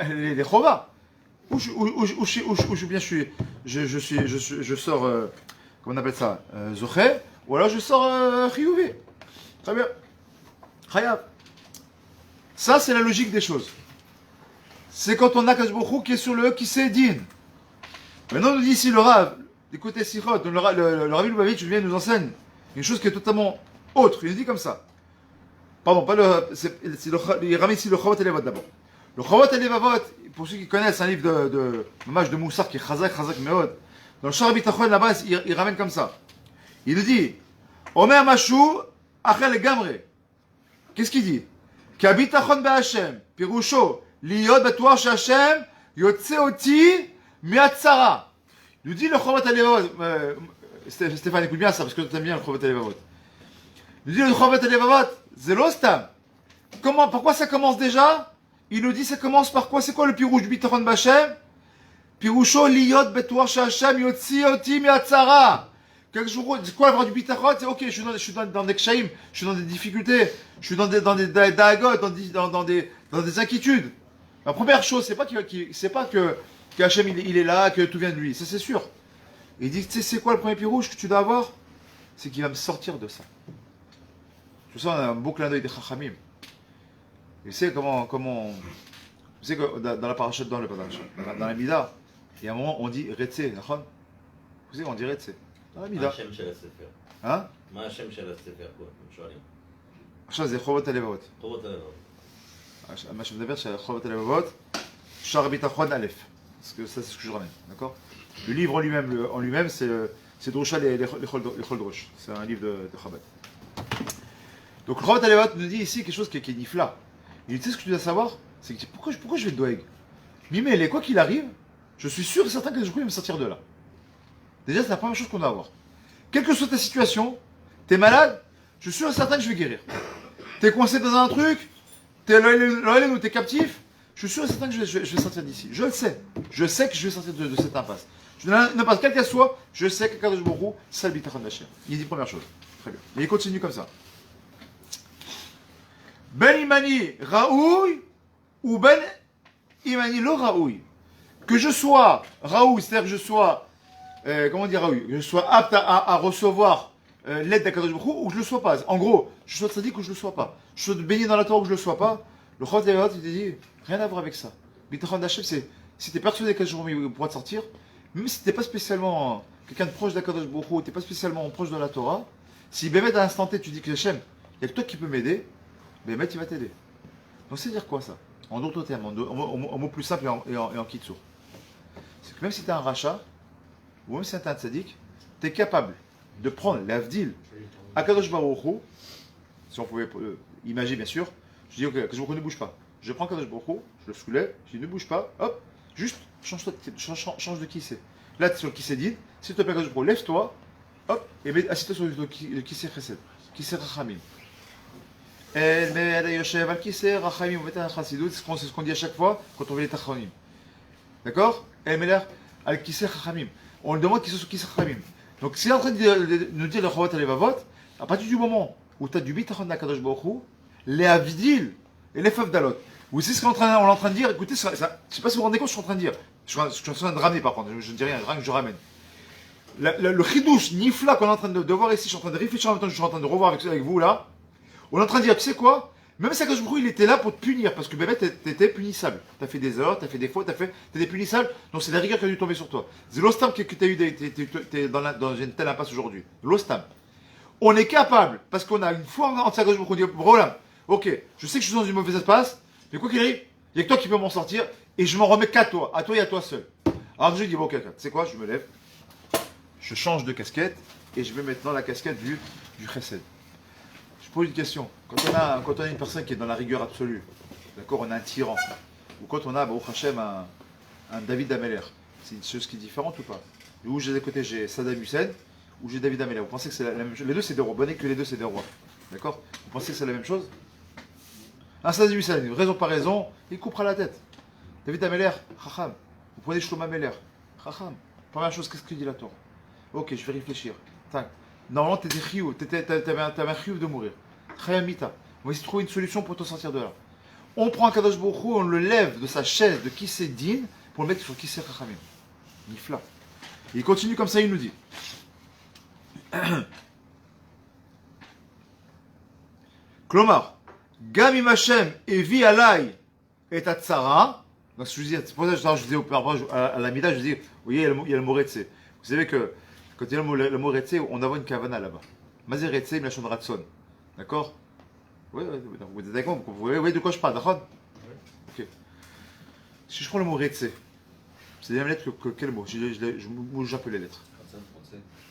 les chova. Ou bien je sors, comment on appelle ça, zoché, ou alors je sors chiyuvi. Très bien. Chayav. Ça, c'est la logique des choses. C'est quand on a Akadosh Baruch Hu qui est sur le qui c'est din. Maintenant, on nous dit ici le Rav, écoutez Sichot, le Rav Lubavitch vient nous enseigne une chose qui est totalement autre. Il nous dit comme ça. Pardon, pas il ramène ici le Chavot Elevot d'abord. Le Chavot Elevot, pour ceux qui connaissent, un livre de Moussar qui est Chazak Meod. Dans le Shar Bitachon là-bas, il ramène comme ça. Il nous dit Omer Mashou Achel Gamre. Qu'est-ce qu'il dit? Kabitachon B'Hashem, Pirusho, Liyot Batuar Shashem, Yotze Oti, Miatzara. Il nous dit le Chavot Elevot. Stéphane, écoute bien ça parce que tu aimes bien le Chavot Elevot. Il nous dit le Chavot Elevot, Zelostam. Pourquoi ça commence déjà? Il nous dit ça commence par quoi? C'est quoi le pirouche du Bitachon B'Hashem? Pirusho liyot betuar sh'Hashem yotzi oti mi'atzara. C'est quoi avoir du Bitachon? C'est ok, je suis dans des kshaim, je suis dans des difficultés, je suis dans des dagot, dans des inquiétudes. La première chose, c'est pas que Hachem il est là, que tout vient de lui, ça c'est sûr. Il dit, tu sais, c'est quoi le premier pirouche que tu dois avoir? C'est qu'il va me sortir de ça. Tout ça, on a un beau clin d'œil des Chachamim. Et c'est comment, vous savez que dans la parachat, dans la Mida, il y a un moment, on dit Retse, d'accord? Vous savez, on dit Retse. Dans la Mida. Hein? מה השם של הספר פה? הם שואלים. עכשיו זה חובות הלבבות. חובות הלבבות. מה שמדבר של חובות הלבבות, Shar Bitachon Aleph. Parce que ça, c'est ce que je ramène. D'accord. Le livre en lui-même, c'est Drosha les Choldrosh. C'est un livre de Chabad. Donc le Rav Alevat nous dit ici quelque chose qui est nifla. Il dit, tu sais ce que tu dois savoir, c'est que pourquoi je vais te doeg. Mimele, quoi qu'il arrive, je suis sûr et certain que je vais me sortir de là. Déjà, c'est la première chose qu'on doit avoir. Quelle que soit ta situation, t'es malade, je suis sûr et certain que je vais guérir. T'es coincé dans un truc, t'es l'OLN ou t'es captif, je suis sûr et certain que je vais sortir d'ici. Je le sais. Je sais que je vais sortir de cette impasse. N'importe quelle qu'elle soit, je sais que Kadosh Baruch Hu, c'est le bitachon d'Hashem. Il dit première chose. Très bien. Et il continue comme ça. Ben imani raoui ou ben imani lo raoui. Que je sois raoui, c'est-à-dire que je sois, comment dire raoui, que je sois apte à recevoir l'aide d'Akadosh Baruch Hu ou que je ne le sois pas. En gros, je sois tzaddik ou je ne le sois pas. Je sois baigné dans la Torah ou que je ne le sois pas. Le Chod Levat, il dit, rien à voir avec ça. Bitachon d'Hashem, c'est si tu es persuadé qu'Akadosh Baruch Hu pourra te sortir, même si tu n'es pas spécialement quelqu'un de proche d'Akadosh Baruch Hu, tu n'es pas spécialement proche de la Torah, si Bémet à l'instant T tu dis que Hachem, il y a que toi qui peux m'aider, Bémet il va t'aider. Donc c'est dire quoi ça? En d'autres termes, en mots plus simples et en kitsour. C'est que même si tu es un rachat, ou même si tu es un tzaddik, tu es capable de prendre l'avdil Akadosh Baruch Hu, si on pouvait imaginer bien sûr, je dis ok, Akadosh Baruch Hu ne bouge pas. Je prends Akadosh Baruch Hu, je le soulève, je dis ne bouge pas, hop, juste change de qui c'est. Là, tu es sur le qui c'est dit, s'il te plaît, Akadosh Baruch Hu, lève-toi, hop, et assieds-toi sur le qui c'est chesed, qui c'est rachamim. C'est ce qu'on dit à chaque fois quand on veut les tachronim. D'accord? On le demande qui sont sur qui c'est rachamim. Donc, s'il est en train de nous dire le Chovat Alevavot, à partir du moment où tu as du bitachon d'Akadosh Baruch Hu, les avdil et les favdalot. Vous savez ce qu'on est en train de dire? Écoutez, ça, je ne sais pas si vous vous rendez compte ce que je suis en train de dire. Je suis en train de ramener par contre, je ne dis rien, rien que je ramène. Le chidouche nifla qu'on est en train de voir ici, je suis en train de réfléchir en même temps que je suis en train de revoir avec vous là. On est en train de dire, tu sais quoi? Même si Akadosh Baruch Hu, il était là pour te punir, parce que bébé, t'étais punissable. T'as fait des erreurs, t'as fait des fautes, t'es punissable, donc c'est la rigueur qui a dû tomber sur toi. C'est l'ostam que t'as eu, t'es dans une telle impasse aujourd'hui. L'ostam. On est capable, parce qu'on a une foi en Akadosh Baruch Hu, on dit, problème. Ok, je sais que je suis dans une mauvaise espace, mais quoi qu'il arrive, il n'y a que toi qui peux m'en sortir, et je m'en remets qu'à toi et à toi seul. Alors je dis, bon, ok, tu sais quoi, je me lève, je change de casquette, et je mets maintenant la casquette du chesed. Je pose une question. Quand on a une personne qui est dans la rigueur absolue, d'accord, on a un tyran, ou quand on a, Baruch Hashem, un David Ameller, c'est une chose qui est différente ou pas? Où j'ai des côtés, j'ai Saddam Hussein, ou j'ai David Ameller. Vous pensez que c'est la même chose? Les deux c'est des rois, bonnet que les deux c'est des rois. D'accord? Vous pensez que c'est la même chose? Un Saddam Hussein, raison par raison, il coupera la tête. David Ameller, Chacham. Vous prenez Shlomo Ameller, Chacham. Première chose, qu'est-ce que dit la Torah? Ok, je vais réfléchir. Tac. Normalement, t'avais un chiyuv de mourir. Chayamita. On va essayer de trouver une solution pour te sortir de là. On prend un Kadosh Baruch Hu, on le lève de sa chaise de qui c'est din pour le mettre sur qui c'est Chachamim. Nifla. Il continue comme ça, il nous dit. Klomar, Gam im Hashem evi alay et atzara. Donc, c'est pour ça que je disais à la Mida, je dis, vous voyez, il y a le mot Retse. Vous savez que quand il y a le mot Retse, on a une kavana là-bas. Mazé Retse, Mlachon Ratson. D'accord? Oui, vous êtes d'accord? Vous voyez de quoi je parle, d'accord? Ok. Si je prends le mot Retse, c'est la même lettre que quel mot? Je bouge un peu les lettres.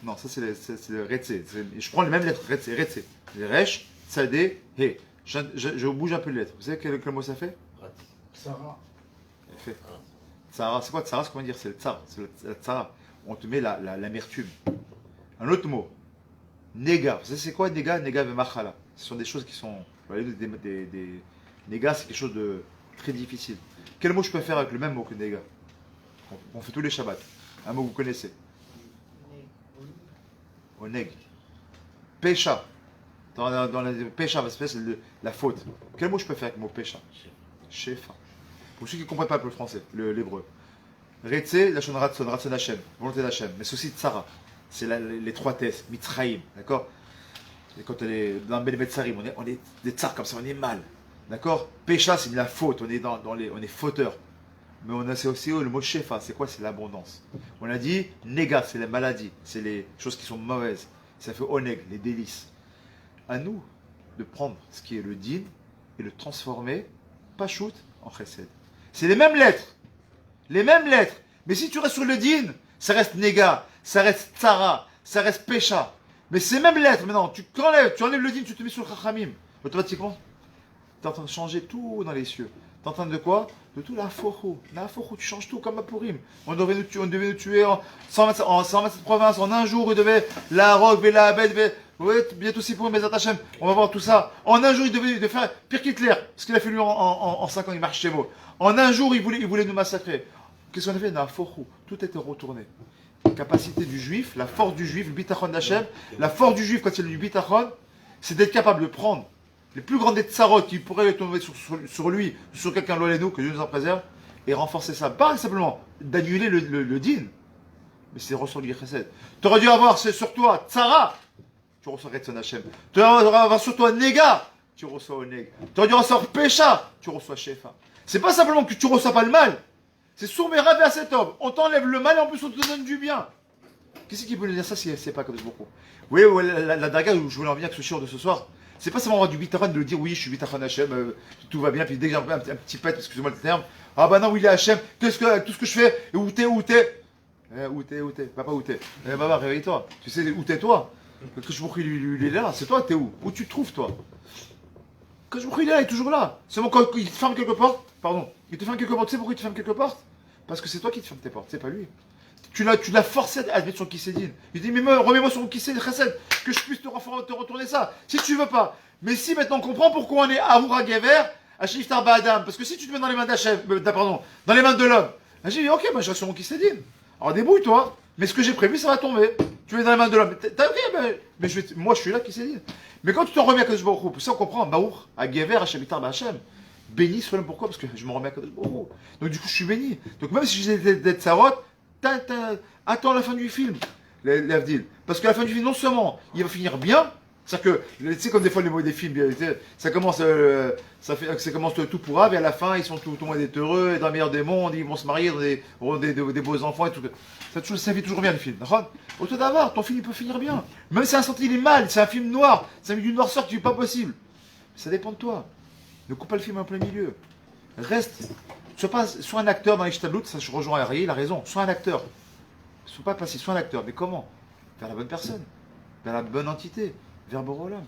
Non, ça c'est le Retse. Je prends les mêmes lettres, Retse. Les Resh, Tzadé, He. Je bouge un peu les lettres. Vous savez quel mot ça fait? Sarah. Fait. Tsara, c'est quoi Tsara? C'est comment dire? C'est le tsar. C'est le tsara. On te met l'amertume. Un autre mot. Nega. Vous savez c'est quoi Nega? Nega ve machala. Ce sont des choses qui sont. Vous voyez, des Nega, c'est quelque chose de très difficile. Quel mot je peux faire avec le même mot que Nega? On fait tous les Shabbats. Un mot que vous connaissez. Oneg. Pécha. Dans la pécha, c'est la faute. Quel mot je peux faire avec le mot pécha? Shefa. Pour ceux qui ne comprennent pas un peu le français, l'hébreu. Retse, la shon ratson, ratson Hashem, volonté d'Hashem. Mais c'est aussi tsara. C'est les trois tests, mitzraïm, d'accord? Et quand on est dans Ben Metzarim, on est des tsars comme ça, on est mal. D'accord? Pécha, c'est de la faute, on est fauteur. Mais on a aussi le mot shefa, c'est quoi? C'est l'abondance. On a dit nega, c'est les maladies, c'est les choses qui sont mauvaises. Ça fait oneg, les délices. À nous de prendre ce qui est le din et le transformer, pas shoot, en chesed. C'est les mêmes lettres, Les mêmes lettres. Mais si tu restes sur le din, ça reste nega, ça reste tsara, ça reste pécha. Mais ces mêmes lettres, maintenant, tu enlèves le din, tu te mets sur le chachamim. Automatiquement, tu es en train de changer tout dans les cieux. Tu es en train de quoi? De tout la fourou. La fourou, tu changes tout comme à Purim. On devait nous tuer en 127 provinces. En un jour, il devait la roque, la abed, bientôt c'est pour mes attachements. On va voir tout ça. En un jour, il devait faire pire qu'Hitler. Parce qu'il a fait lui en 5 ans, il marche chez moi. En un jour, il voulait nous massacrer. Qu'est-ce qu'on a fait? La fourou. Tout était retourné. La capacité du juif, la force du juif, le bitachon d'Hachem, la force du juif quand il y a du bitachon, c'est d'être capable de prendre les plus grandes tsarot qui pourraient tomber sur lui, sur quelqu'un loin de nous, que Dieu nous en préserve, et renforcer ça. Pas simplement d'annuler le din, mais c'est recevoir du chesed. Tu aurais dû avoir sur toi tsara, tu reçois Retzon Hashem. Tu aurais dû avoir sur toi nega, tu reçois oneg. Tu aurais dû recevoir pécha, tu reçois shefa. C'est pas simplement que tu reçois pas le mal, c'est sourmera vers cet homme. On t'enlève le mal et en plus on te donne du bien. Qu'est-ce qui peut nous dire ça si c'est pas comme beaucoup? Oui, la daga où je voulais en venir avec ce shiur de ce soir, c'est pas seulement avoir du bitachon de le dire, oui, je suis bitachon Hachem, tout va bien, puis dès que j'ai un petit pet, excusez-moi le terme, ah bah non, oui, il est Hachem, tout ce que je fais, où t'es? Papa, où t'es? Baba, réveille-toi, tu sais où t'es toi? Que je vous prie, il est là, c'est toi, t'es où? Où tu te trouves, toi? Que je vous prie, il est là, il est toujours là. Seulement quand il te ferme quelque porte, pardon, il te ferme quelque porte, tu sais pourquoi il te ferme quelque porte? Parce que c'est toi qui te fermes tes portes, c'est pas lui. Tu l'as forcé à mettre son kissédine. Il dit, mais remets-moi son kissédine, chesed, que je puisse te retourner ça. Si tu veux pas. Mais si maintenant on comprend pourquoi on est Aroura Gever, à Shiftar Ba'adam. Parce que si tu te mets dans les mains d'Hachem, dans les mains de l'homme, j'ai dit, ok, moi je reste sur mon kissédine. Alors débrouille-toi. Mais ce que j'ai prévu, ça va tomber. Tu es dans les mains de l'homme. T'as ok, mais moi je suis là kissédine. Mais quand tu t'en remets à Kadosh Baruch Hu, ça on comprend, Baour, à Gever, à Shiftar Ba'Hachem. Béni soit l'homme, pourquoi? Parce que je me remets à Kadosh Baruch Hu. Donc du coup, je suis béni. Donc même si j'ai des tsarot, attends la fin du film, l'Avdil. Parce que la fin du film, non seulement il va finir bien, c'est-à-dire que, tu sais, comme des fois les mots des films, ça commence tout pourra, et à la fin, tout le monde est heureux, et dans le meilleur des mondes, ils vont se marier, auront des beaux enfants et tout. Ça fait toujours bien le film. Au tout d'abord, ton film il peut finir bien. Même si un senti il est mal, c'est un film noir, c'est un film d'une noirceur qui n'est pas possible. Ça dépend de toi. Ne coupe pas le film en plein milieu. Reste. Sois un acteur dans les Shtadlout, ça je rejoins Harry, il a raison. Sois un acteur. Sois pas passif, sois un acteur. Mais comment? Vers la bonne personne, vers la bonne entité, vers Borolam.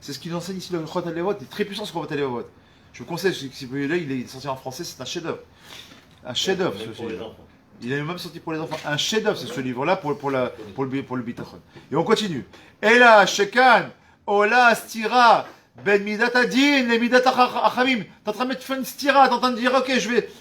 C'est ce qu'il enseigne ici le Chot Alevot. Il est très puissant ce Chot Alevot. Je vous conseille, si vous voulez, là, il est sorti en français, c'est un chef-d'œuvre. Un chef-d'œuvre, ce livre. Il est même sorti pour les enfants. Un chef-d'œuvre, c'est ce livre-là pour le bitachon. Et on continue. Et là, Shekan, Ola, Stira. Ben midat adin, les midat achamim. T'es en train de mettre une stira, t'es en train de dire, ok,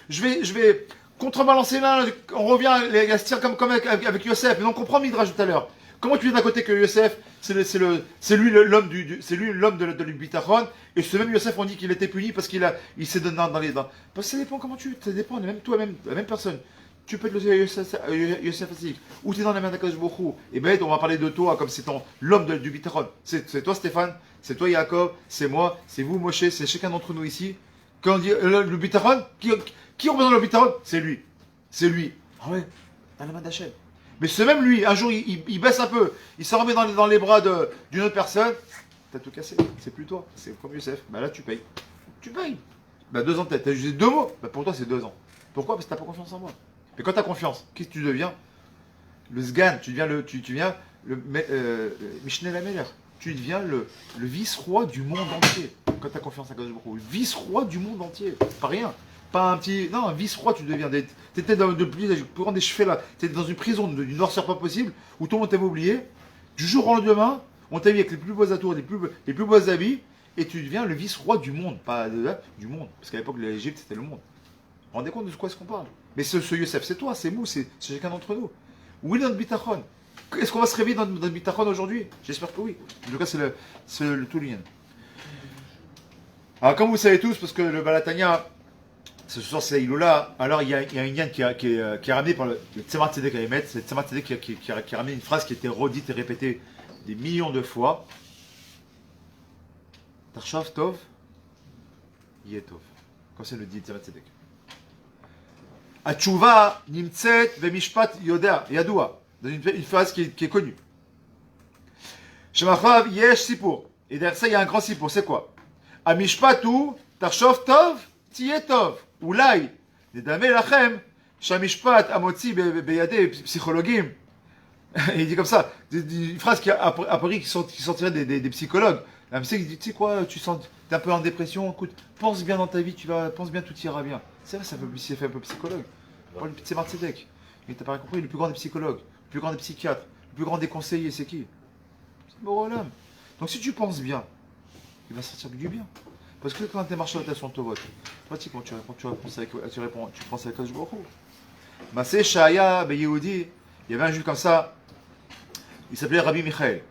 je vais contrebalancer là, on revient la stira comme avec Yosef. Mais on comprend Midrash tout à l'heure. Comment tu viens d'un côté que Yosef, c'est lui l'homme de l'Ubitachon, et ce même Yosef, on dit qu'il était puni parce qu'il s'est donné dans les dents. Parce que ça dépend comment ça dépend, même toi, la même personne. Tu peux être le Yosef Asik, ou tu es dans la main d'Akadosh Baruch Hu. Et ben, on va parler de toi comme c'est l'homme du Bitachon. C'est toi, Stéphane, c'est toi, Yaakov, c'est moi, c'est vous, Moshe, c'est chacun d'entre nous ici. Quand on dit le Bitachon, qui représente le Bitachon? C'est lui. C'est lui. Ah ouais, dans la main d'Hachem. Mais ce même lui, un jour, il baisse un peu, il s'en remet dans les bras d'une autre personne. T'as tout cassé, c'est plus toi, c'est comme Yosef. Bah là, tu payes. Tu payes. Bah 2 ans peut-être, t'as juste 2 mots. Bah pour toi, c'est 2 ans. Pourquoi? Parce que t'as pas confiance en moi. Mais quand tu as confiance, qu'est-ce que tu deviens? Le Sgan, tu deviens le Mishneh Lameler. Tu deviens le vice-roi du monde entier. Quand tu as confiance à Kadosh Baruch Hu. Le vice-roi du monde entier. Pas rien. Pas un petit. Non, un vice-roi, tu deviens. Tu étais dans le plus grand des cheveux là. Tu étais dans une prison d'une noirceur pas possible où tout le monde t'avait oublié. Du jour au lendemain, on t'a mis avec les plus beaux atours, les plus beaux habits. Et tu deviens le vice-roi du monde. Pas du monde. Parce qu'à l'époque, l'Égypte, c'était le monde. Vous vous rendez compte de quoi est-ce qu'on parle? Mais ce Yosef, c'est toi, c'est nous, c'est chacun d'entre nous. Où est notre bitachon? Est-ce qu'on va se réveiller dans notre bitachon aujourd'hui? J'espère que oui. En tout cas, c'est le tout lien. Alors, comme vous savez tous, parce que le Balatania, ce soir c'est Iloula, alors il y a une yann qui est ramenée par le Tzemar Tzedek à Emet. C'est le Tzemar Tzedek qui a ramené une phrase qui a été redite et répétée des millions de fois. Tarshav Tov, Yetov. Comme ça le dit Tzemar Tzedek. Atchouva nimtset vemishpat yadua. Dans une phrase qui est connue. Shemachav yesh sipur. Et derrière ça, il y a un grand sipur. C'est quoi? Amishpatu tarshov tov tiyetov. Oulai nedame lachem Shamishpat, Amotzi, Beyade, psychologim. Il dit comme ça, une phrase qui a apparu qui sortirait des psychologues. Un psy qui dit, tu sais quoi, tu sens, t'es un peu en dépression, écoute, pense bien dans ta vie, pense bien, tout ira bien. C'est vrai, ça fait un peu psychologue. C'est Martzedek. Mais t'as pas compris, le plus grand des psychologues, le plus grand des psychiatres, le plus grand des conseillers, c'est qui? C'est Borolam. Donc si tu penses bien, il va sortir du bien. Parce que quand tes marches à sont au vote, pratiquement tu penses avec Kadosh Baruch Hu. Masé Shaya, Yehoudi, il y avait un juif comme ça, il s'appelait Rabbi Michael.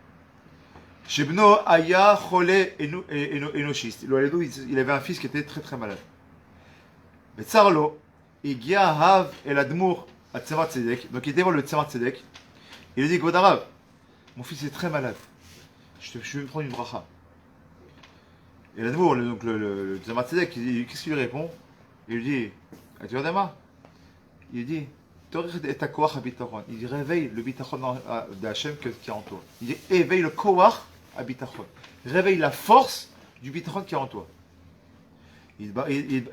Shebno Aya Chole Enoshist. Il avait un fils qui était très très malade. Betzarlo, Igia Hav El Admour à Tzemar Tzedek. Donc il était voir le Tzemar Tzedek. Il lui dit, Godarav, mon fils est très malade. Je vais me prendre une bracha. Et l'Admour, donc le Tzemar Tzedek, qu'est-ce qu'il lui répond? Il lui dit, tu vois Dama? Il dit, il dit, réveille le bitachon d'Hachem qui est en toi. Il dit, éveille le koach à bitachon. Réveille la force du bitachon qui est en toi. Après il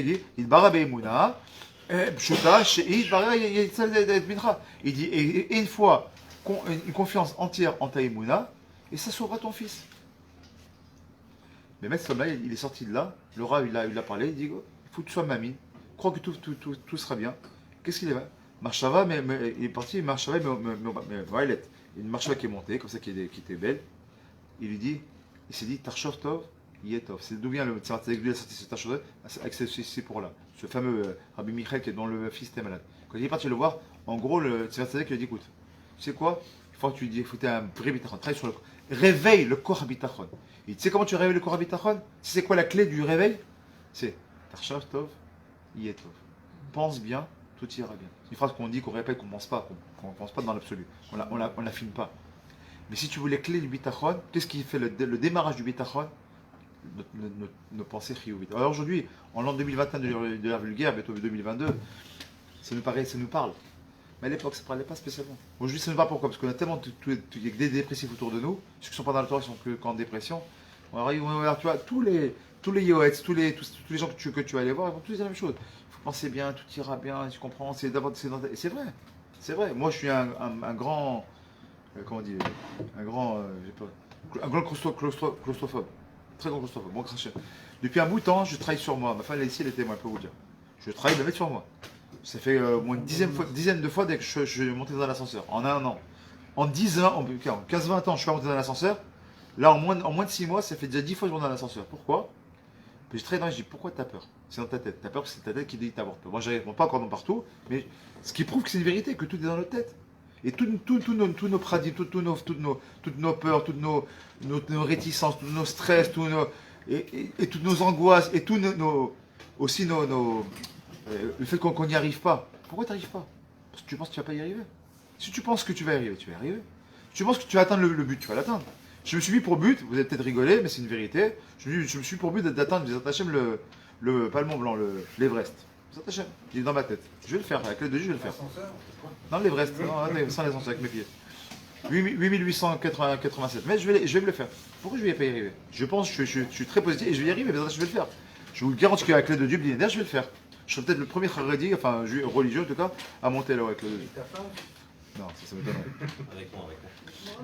dit, il bara be'emuna, pshuta, she'id, bara mincha. Il dit, et une fois, une confiance entière en ta emuna, et ça sauvera ton fils. Mais maître Sommeil, il est sorti de là, le rat, il a parlé, il dit, il faut que tu sois mamie, crois que tout sera bien. Qu'est-ce qu'il est? Marshava, mais il est parti, Marshava, mais Violet. Une Marshava qui est montée, comme ça, qui était belle. Il lui dit, il s'est dit, Tarshov Tov, Yetov. C'est d'où vient le Tzemar Tzedek, lui, il a sorti ce Tarshov avec ces pour-là. Ce fameux Rabbi Michael qui est dont le fils était malade. Quand il est parti le voir, en gros, le Tzemar Tzedek lui a dit, écoute, tu sais quoi? Il faut que tu dis, il faut que tu aies un vrai bitachon, travaille sur le corps. Réveille le corps bitachon. Tu sais comment tu réveilles le corps bitachon? C'est quoi la clé du réveil? C'est Tarshov Tov, Yetov. Pense bien. Tout ira bien. C'est une phrase qu'on dit, qu'on répète, qu'on ne pense pas, qu'on ne pense pas dans l'absolu. On l'affine pas. Mais si tu veux les clés du bitachon, qu'est-ce qui fait le démarrage du bitachon? Nos pensées chiyuvit. Alors aujourd'hui, en l'an 2021 de l'ère vulgaire, bientôt 2022, ça nous parle. Mais à l'époque, ça ne parlait pas spécialement. Aujourd'hui, ça ne va pas. Pourquoi? Parce qu'on a tellement des dépressifs autour de nous, ceux qui ne sont pas dans le Torah, qui sont qu'en dépression. Alors, tu vois, tous les yoetz, tous les gens que tu vas aller voir, ils vont tous dire la même chose. Pensez bien, tout ira bien, tu comprends, c'est vrai. Moi, je suis un grand, comment dire, un grand claustrophobe, très grand claustrophobe, bon crachet. Depuis un bout de temps, je travaille sur moi. Ma femme, elle est ici, elle est témoin, elle peut vous dire. Je travaille de mettre sur moi. Ça fait au moins une dizaine de fois dès que je suis monté dans l'ascenseur, en un an. En 10 ans, en 15-20 ans, je suis pas monté dans l'ascenseur. Là, en moins de 6 mois, ça fait déjà 10 fois que je monte dans l'ascenseur. Pourquoi? Puis je traite dans, je dis, pourquoi t'as peur? C'est dans ta tête. T'as peur parce que c'est ta tête qui dit que t'as peur. Moi, je réponds pas encore non partout, mais ce qui prouve que c'est une vérité, que tout est dans notre tête. Et tous nos paradigmes, toutes nos peurs, toutes nos réticences, tous nos stress, et toutes nos angoisses, et tous aussi le fait qu'on n'y arrive pas. Pourquoi tu n'y arrives pas? Parce que tu penses que tu vas pas y arriver. Si tu penses que tu vas y arriver, tu vas y arriver. Si tu penses que tu vas atteindre le but, tu vas l'atteindre. Je me suis mis pour but, vous allez peut-être rigoler, mais c'est une vérité. Je me suis pour but d'atteindre pas le Mont Blanc, l'Everest. Il est dans ma tête. Je vais le faire, avec l'aide de Dieu, je vais le faire. Non, l'Everest, sans l'ascenseur, avec mes pieds. 8887, mais je vais me le faire. Pourquoi je vais pas y arriver? Je pense, je suis très positif et je vais y arriver, mais je vais le faire. Je vous garantis qu'avec l'aide de Dieu, je vais le faire. Je serai peut-être le premier Haredi, enfin religieux en tout cas, à monter là avec l'aide de Dieu. Non, ça m'étonnerait. Avec moi.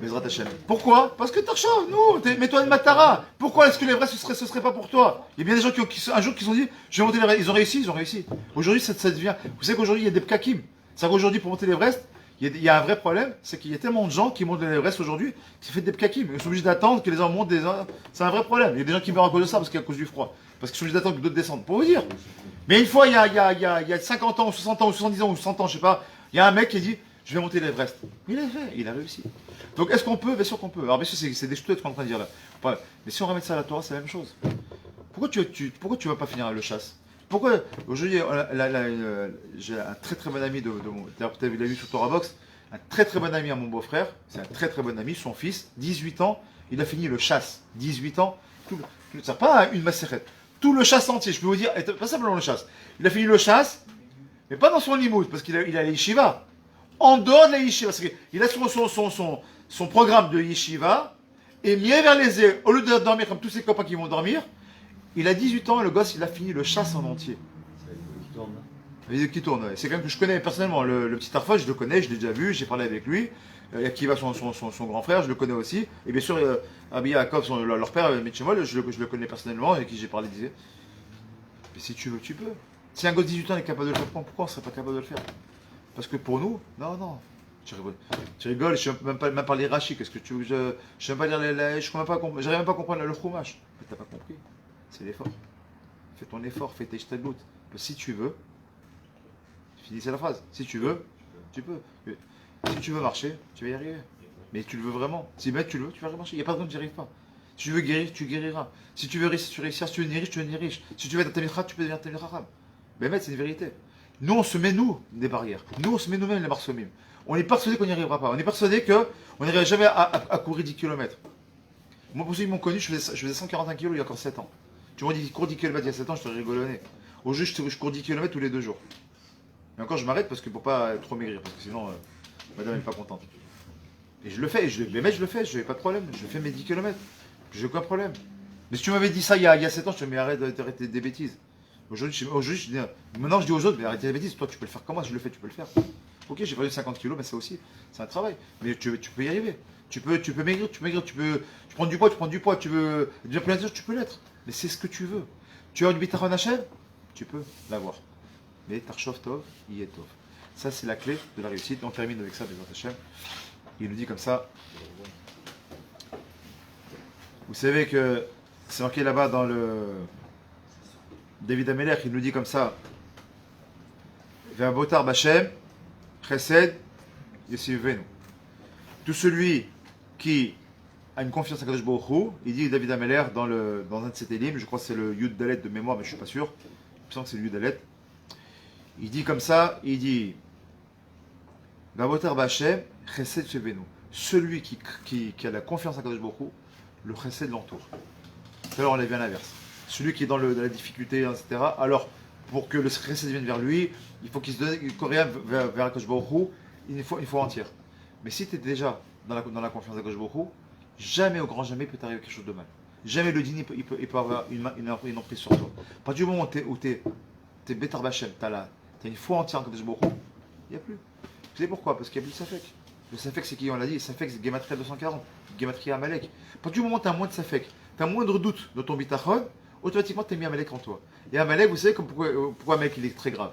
Bezrat Hashem. Pourquoi? Parce que Tarchov, nous, mets-toi une matara. Pourquoi est-ce que l'Everest ce serait pas pour toi? Il y a bien des gens un jour qui se sont dit, je vais monter l'Everest. Ils ont réussi. Aujourd'hui, ça devient. Vous savez qu'aujourd'hui, il y a des pkakim. C'est qu'aujourd'hui, pour monter l'Everest, il y a un vrai problème, c'est qu'il y a tellement de gens qui montent l'Everest aujourd'hui, qui fait des pkakim. Ils sont obligés d'attendre que les gens montent C'est un vrai problème. Il y a des gens qui meurent à cause de ça, parce qu'à cause du froid. Parce qu'ils sont obligés d'attendre que d'autres descendent. Pour vous dire. Mais une fois, il y a 50 ans, ou 60 ans, ou 70 ans, ou 100 ans, je sais pas, il y a un mec qui dit, je vais monter l'Everest. Il l'a fait, il a réussi. Donc est-ce qu'on peut? Bien sûr qu'on peut. Alors bien sûr, c'est des choses qu'on est en train de dire là. Mais si on ramène ça à la Torah, c'est la même chose. Pourquoi tu vas pas finir le chasse? Pourquoi aujourd'hui, j'ai un très très bon ami de mon. D'ailleurs, tu l'as vu sur Torah Box, un très très bon ami à mon beau-frère. C'est un très très bon ami, son fils, 18 ans, il a fini le chasse. 18 ans, ça pas une macérette. Tout le chasse entier, je peux vous dire, pas simplement le chasse. Il a fini le chasse, mais pas dans son limoud, parce qu'il a les yeshiva. En dehors de la yeshiva, parce qu'il a son programme de yeshiva, et mieux vers les yeux, au lieu de dormir comme tous ses copains qui vont dormir, il a 18 ans et le gosse, il a fini le chasse en entier. Vas-y, qui tourne, ouais. C'est quelqu'un que je connais personnellement. Le petit Arfa, je le connais, je l'ai déjà vu, j'ai parlé avec lui. Qui va son grand frère, je le connais aussi. Et bien sûr, Abi Yaakov, leur père, Mitchemol, je le connais personnellement, avec qui j'ai parlé, disait. Mais si tu veux, tu peux. Si un gosse de 18 ans est capable de le faire, pourquoi on ne serait pas capable de le faire? Parce que pour nous, non, non. Tu rigoles, je ne sais même pas lire Rashi. Qu'est-ce que tu veux? Je ne sais même pas lire j'arrive même pas à comprendre le chumash. Mais t'as pas compris. C'est l'effort. Fais ton effort, fais tes shtadlout. Si tu veux, finissez la phrase. Si tu veux, tu peux. Si tu veux marcher, tu vas y arriver. Mais tu le veux vraiment. Si même tu le veux, tu vas marcher. Il n'y a pas de raison que tu n'y arrives pas. Si tu veux guérir, tu guériras. Si tu veux réussir, tu réussiras. Si tu veux devenir riche, tu deviens riche. Si tu veux être Tamid Chacham, tu peux devenir Tamid Chacham. Mais c'est une vérité. Nous, on se met, nous, des barrières. Nous, on se met nous-mêmes les marsomim. On est persuadé qu'on n'y arrivera pas. On est persuadé qu'on n'arriverait jamais à courir 10 km. Moi, pour ceux qui m'ont connu, je faisais 141 kg il y a encore 7 ans. Tu m'as dit, cours 10 km il y a 7 ans, je te rigolonnais. Au jeu, je cours 10 km tous les 2 jours. Et encore, je m'arrête parce que pour pas trop maigrir, parce que sinon, madame n'est pas contente. Et je le fais, je le fais, je n'ai pas de problème. Je fais mes 10 km. J'ai aucun problème. Mais si tu m'avais dit ça il y a 7 ans, je te dis, mais arrête des bêtises. Aujourd'hui, maintenant je dis aux autres, mais arrêtez les bêtises, toi tu peux le faire comme moi, je le fais, tu peux le faire. Ok, j'ai perdu 50 kilos, mais ça aussi, c'est un travail. Mais tu peux y arriver. Tu peux maigrir, tu prends du poids, tu veux devenir plus intelligent, tu peux l'être. Mais c'est ce que tu veux. Tu as du bitachon Hachem, tu peux l'avoir. Mais Tarshov Tov, Yeh Tov. Ça, c'est la clé de la réussite. On termine avec ça, Bezrat Hachem. Il nous dit comme ça. Vous savez que c'est marqué là-bas dans le David Ameler, il nous dit comme ça. Ve'abotar Bachem, Chesed, Yesivenu. Tout celui qui a une confiance à Kadosh Baruch Hu, il dit David Ameler dans un de ses télim, je crois que c'est le Yud Dalet de mémoire, mais je ne suis pas sûr. Je sens que c'est le Yud Dalet. Il dit comme ça, il dit Ve'abotar Bachem, Chesed Yesivenu. Celui qui a la confiance à Kadosh Baruch Hu, le Chesed l'entoure. Tout à l'heure, on l'a vu à l'inverse. Celui qui est dans la difficulté, etc. Alors, pour que le Chesed vienne vers lui, il faut qu'il se donne vers Akadosh Baruch Hu une fois entière. Mais si tu es déjà dans la confiance d'Akadosh Baruch Hu, jamais, au grand jamais, il peut t'arriver quelque chose de mal. Jamais le dîner il peut avoir une emprise sur toi. À partir du moment où tu es Betar Bachem, tu as une foi entière en Akadosh Baruch Hu, il n'y a plus. Vous savez pourquoi? Parce qu'il n'y a plus de Safek. Le Safek, c'est qui? On l'a dit, Safek, c'est Gematria 240, Gematria Amalek. À partir du moment où tu as moins de Safek, tu as moindre doute dans ton bitachon, automatiquement tu as mis Amalek en toi. Et Amalek, vous savez pourquoi Amalek il est très grave?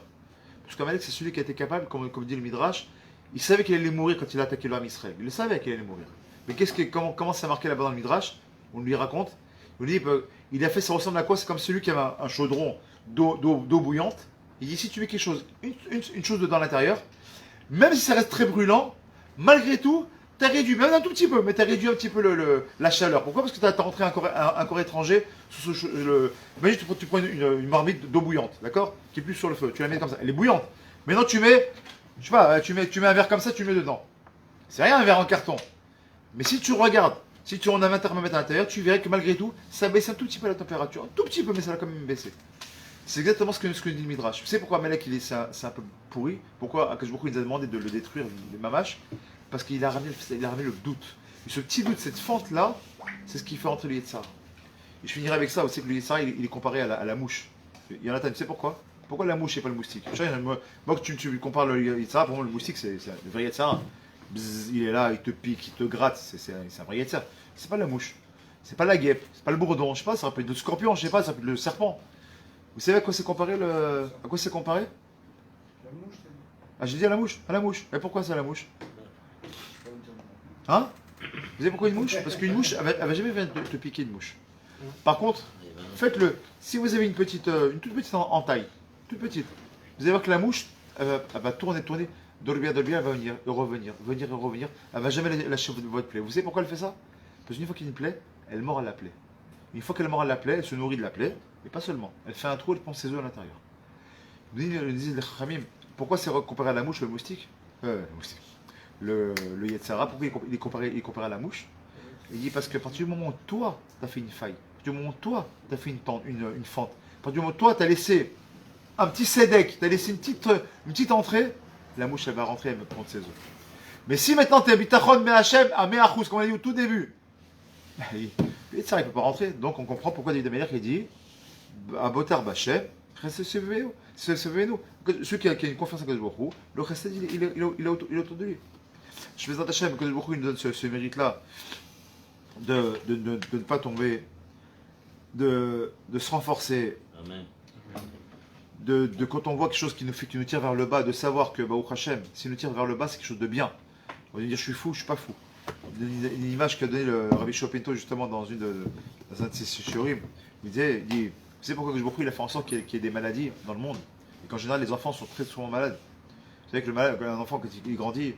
Parce qu'Amalek, c'est celui qui a été capable, comme dit le Midrash, il savait qu'il allait mourir quand il a attaqué l'homme Israël. Il le savait qu'il allait mourir. Mais comment c'est marqué là-bas dans le Midrash? On lui raconte. On lui dit, il a fait, ça ressemble à quoi? C'est comme celui qui avait un chaudron d'eau bouillante. Il dit, si tu mets quelque chose, une chose dedans à l'intérieur, même si ça reste très brûlant, malgré tout, tu as réduit, même un tout petit peu, mais tu as réduit un petit peu la chaleur. Pourquoi? Parce que tu as rentré un corps étranger. Imagine, tu prends une marmite d'eau bouillante, d'accord? Qui est plus sur le feu. Tu la mets comme ça. Elle est bouillante. Maintenant, tu mets, je sais pas, tu mets un verre comme ça, tu mets dedans. C'est rien un verre en carton. Mais si tu regardes, si tu en as un thermomètre à l'intérieur, tu verrais que malgré tout, ça baisse un tout petit peu la température. Un tout petit peu, mais ça va quand même baisser. C'est exactement ce que dit le Midrash. Tu sais pourquoi Amalek c'est un peu pourri? Pourquoi Akadosh Baruch Hu nous a demandé de le détruire, les mamaches? Parce qu'il a ramené le doute. Et ce petit doute, cette fente-là, c'est ce qui fait entrer le Yetzirah. Et je finirai avec ça, vous savez que le Yetzirah, il est comparé à la mouche. Il y en a, tu sais pourquoi? Pourquoi la mouche et pas le moustique? Moi, que tu compares le Yetzirah, pour moi, le moustique, c'est le vrai Yetzirah. Il est là, il te pique, il te gratte, c'est un vrai Yetzirah. C'est pas la mouche, c'est pas la guêpe, c'est pas le bourdon, je sais pas, ça s'appelle le scorpion, je sais pas, ça s'appelle le serpent. Vous savez à quoi c'est comparé À quoi c'est comparé? La mouche, Ah, j'ai dit à la mouche. À la mouche. Et pourquoi c'est à la mouche? Hein? Vous savez pourquoi une mouche? Parce qu'une mouche, elle va jamais venir te piquer une mouche. Par contre, faites-le. Si vous avez une toute petite entaille, toute petite, vous allez voir que la mouche, elle va tourner, dormir, elle va venir et revenir. Elle va jamais lâcher votre plaie. Vous savez pourquoi elle fait ça? Parce qu'une fois qu'il y a une plaie, elle mord à la plaie. Une fois qu'elle mord à la plaie, elle se nourrit de la plaie, mais pas seulement. Elle fait un trou, elle pond ses œufs à l'intérieur. Vous dites les Chachamim, pourquoi c'est comparé à la mouche, le moustique? Le Yetzirah, pourquoi il est comparé à la mouche? Il dit parce qu'à partir du moment où toi, tu as fait une faille, à partir du moment où toi, tu as fait une fente, à partir du moment où toi, tu as laissé un petit sédek, tu as laissé une petite entrée, la mouche, elle va rentrer, elle va prendre ses œufs. Mais si maintenant tu es bitachon me'Hachem à me'achous, comme on a dit au tout début, le Yetzirah, il ne peut pas rentrer. Donc on comprend pourquoi David Ameler il dit Abotar Bachem, Chesed Shevenu. Celui qui a une confiance en Kadosh Baruch Hu, le Chesed, il est autour de lui. Je fais Hachem, Kadosh Baruch Hu, il nous donne ce mérite-là de ne pas tomber, de se renforcer, Amen. de quand on voit quelque chose qui nous tire vers le bas, de savoir que Baruch Hashem, s'il nous tire vers le bas, c'est quelque chose de bien. On va dire je suis fou, je suis pas fou. Une image qu'a donné le Rabbi Shopinto justement dans un de ses shiurim. Il dit, vous savez pourquoi Baruch Hu, il a fait en sorte qu'il y ait des maladies dans le monde et qu'en général les enfants sont très souvent malades. Vous savez que un enfant quand il grandit,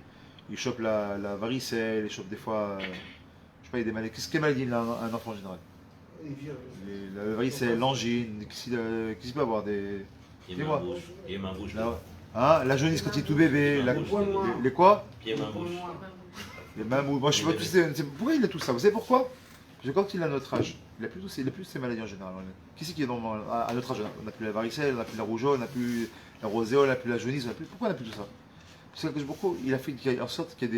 il chope la varicelle, il chope des fois, je sais pas, il y a des maladies. Quelle maladie il a un enfant en général? La varicelle, l'angine, qu'est-ce qu'il peut avoir des... Pied, main, bouche. Pied, main, bouche. La jaunisse quand il est tout bébé, Pied, main, bouche. les quoi? Pied, main, bouche. Les mammouths. Moi je sais pas tous pourquoi il a tout ça. Vous savez pourquoi? Parce que quand il a notre âge, il a plus ces maladies en général. Qui c'est qui est à notre âge? On n'a plus la varicelle, on n'a plus la rougeole, on n'a plus la roséole, on n'a plus la jaunisse, pourquoi on n'a plus tout ça? Parce que beaucoup, il a fait en sorte qu'il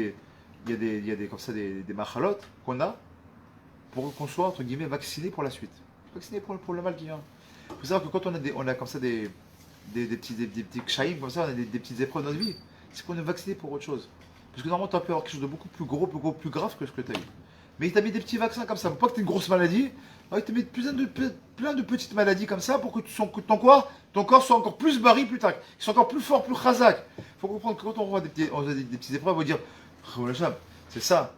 y a des comme ça des machalotes qu'on a pour qu'on soit entre guillemets vacciné pour la suite. Vacciné pour le mal qui vient. Il faut savoir que quand on a comme ça des petits kshayim comme ça, on a des petites épreuves dans notre vie, c'est qu'on est vacciné pour autre chose. Parce que normalement, tu as pu avoir quelque chose de beaucoup plus gros, plus grave que ce que tu as eu. Mais il t'a mis des petits vaccins comme ça, pour pas que tu aies une grosse maladie. Alors, il t'a mis plein de petites maladies comme ça pour que ton corps soit encore plus barré plus tard, qu'il soit encore plus fort, plus chazak. Il faut comprendre que quand on voit des petites épreuves, on va dire c'est ça.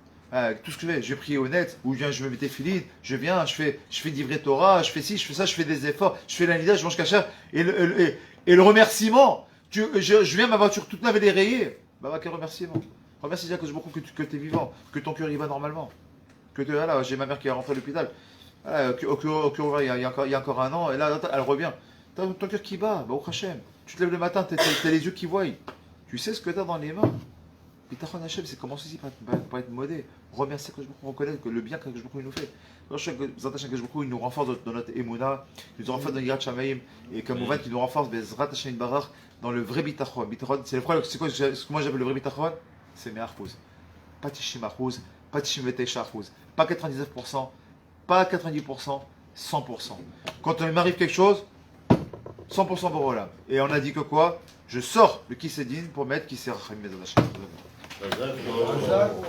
Tout ce que je vais prier honnête, ou bien je me mets tes filines, je fais d'ivrer Torah, je fais ci, je fais ça, je fais des efforts, je fais l'anida, je mange cachère. Et le remerciement, je viens, ma voiture toute neuve et rayée. Bah, quel remerciement. Remercie déjà que tu es vivant, que ton cœur y va normalement. Voilà, j'ai ma mère qui est rentrée à l'hôpital. Voilà, il y a encore un an, et là, elle revient. T'as ton cœur qui bat, bah, au Hachem. Tu te lèves le matin, t'as les yeux qui voient. Tu sais ce que t'as dans les mains. Bitachon Hachem, c'est commencer aussi par être modé. Remercier que je me reconnaître que le bien que je me nous fait. Quand je sais que il nous renforce dans notre émouna, il nous renforce dans l'Yirat Shamaim, et comme Mouvan qui nous renforce Bezrat Hashem Barach dans le vrai bitachon. C'est le problème, c'est quoi ce que moi j'appelle le vrai bitachon? C'est mes arfouz. Pas Tishim arfouz, pas Tishim Vetesha arfouz, pas 99%, pas 90%, 100%. Quand il m'arrive quelque chose, 100% pour voilà. Et on a dit que quoi? Je sors le Kisedin pour mettre Kisser Rachim Bezrat Hashem.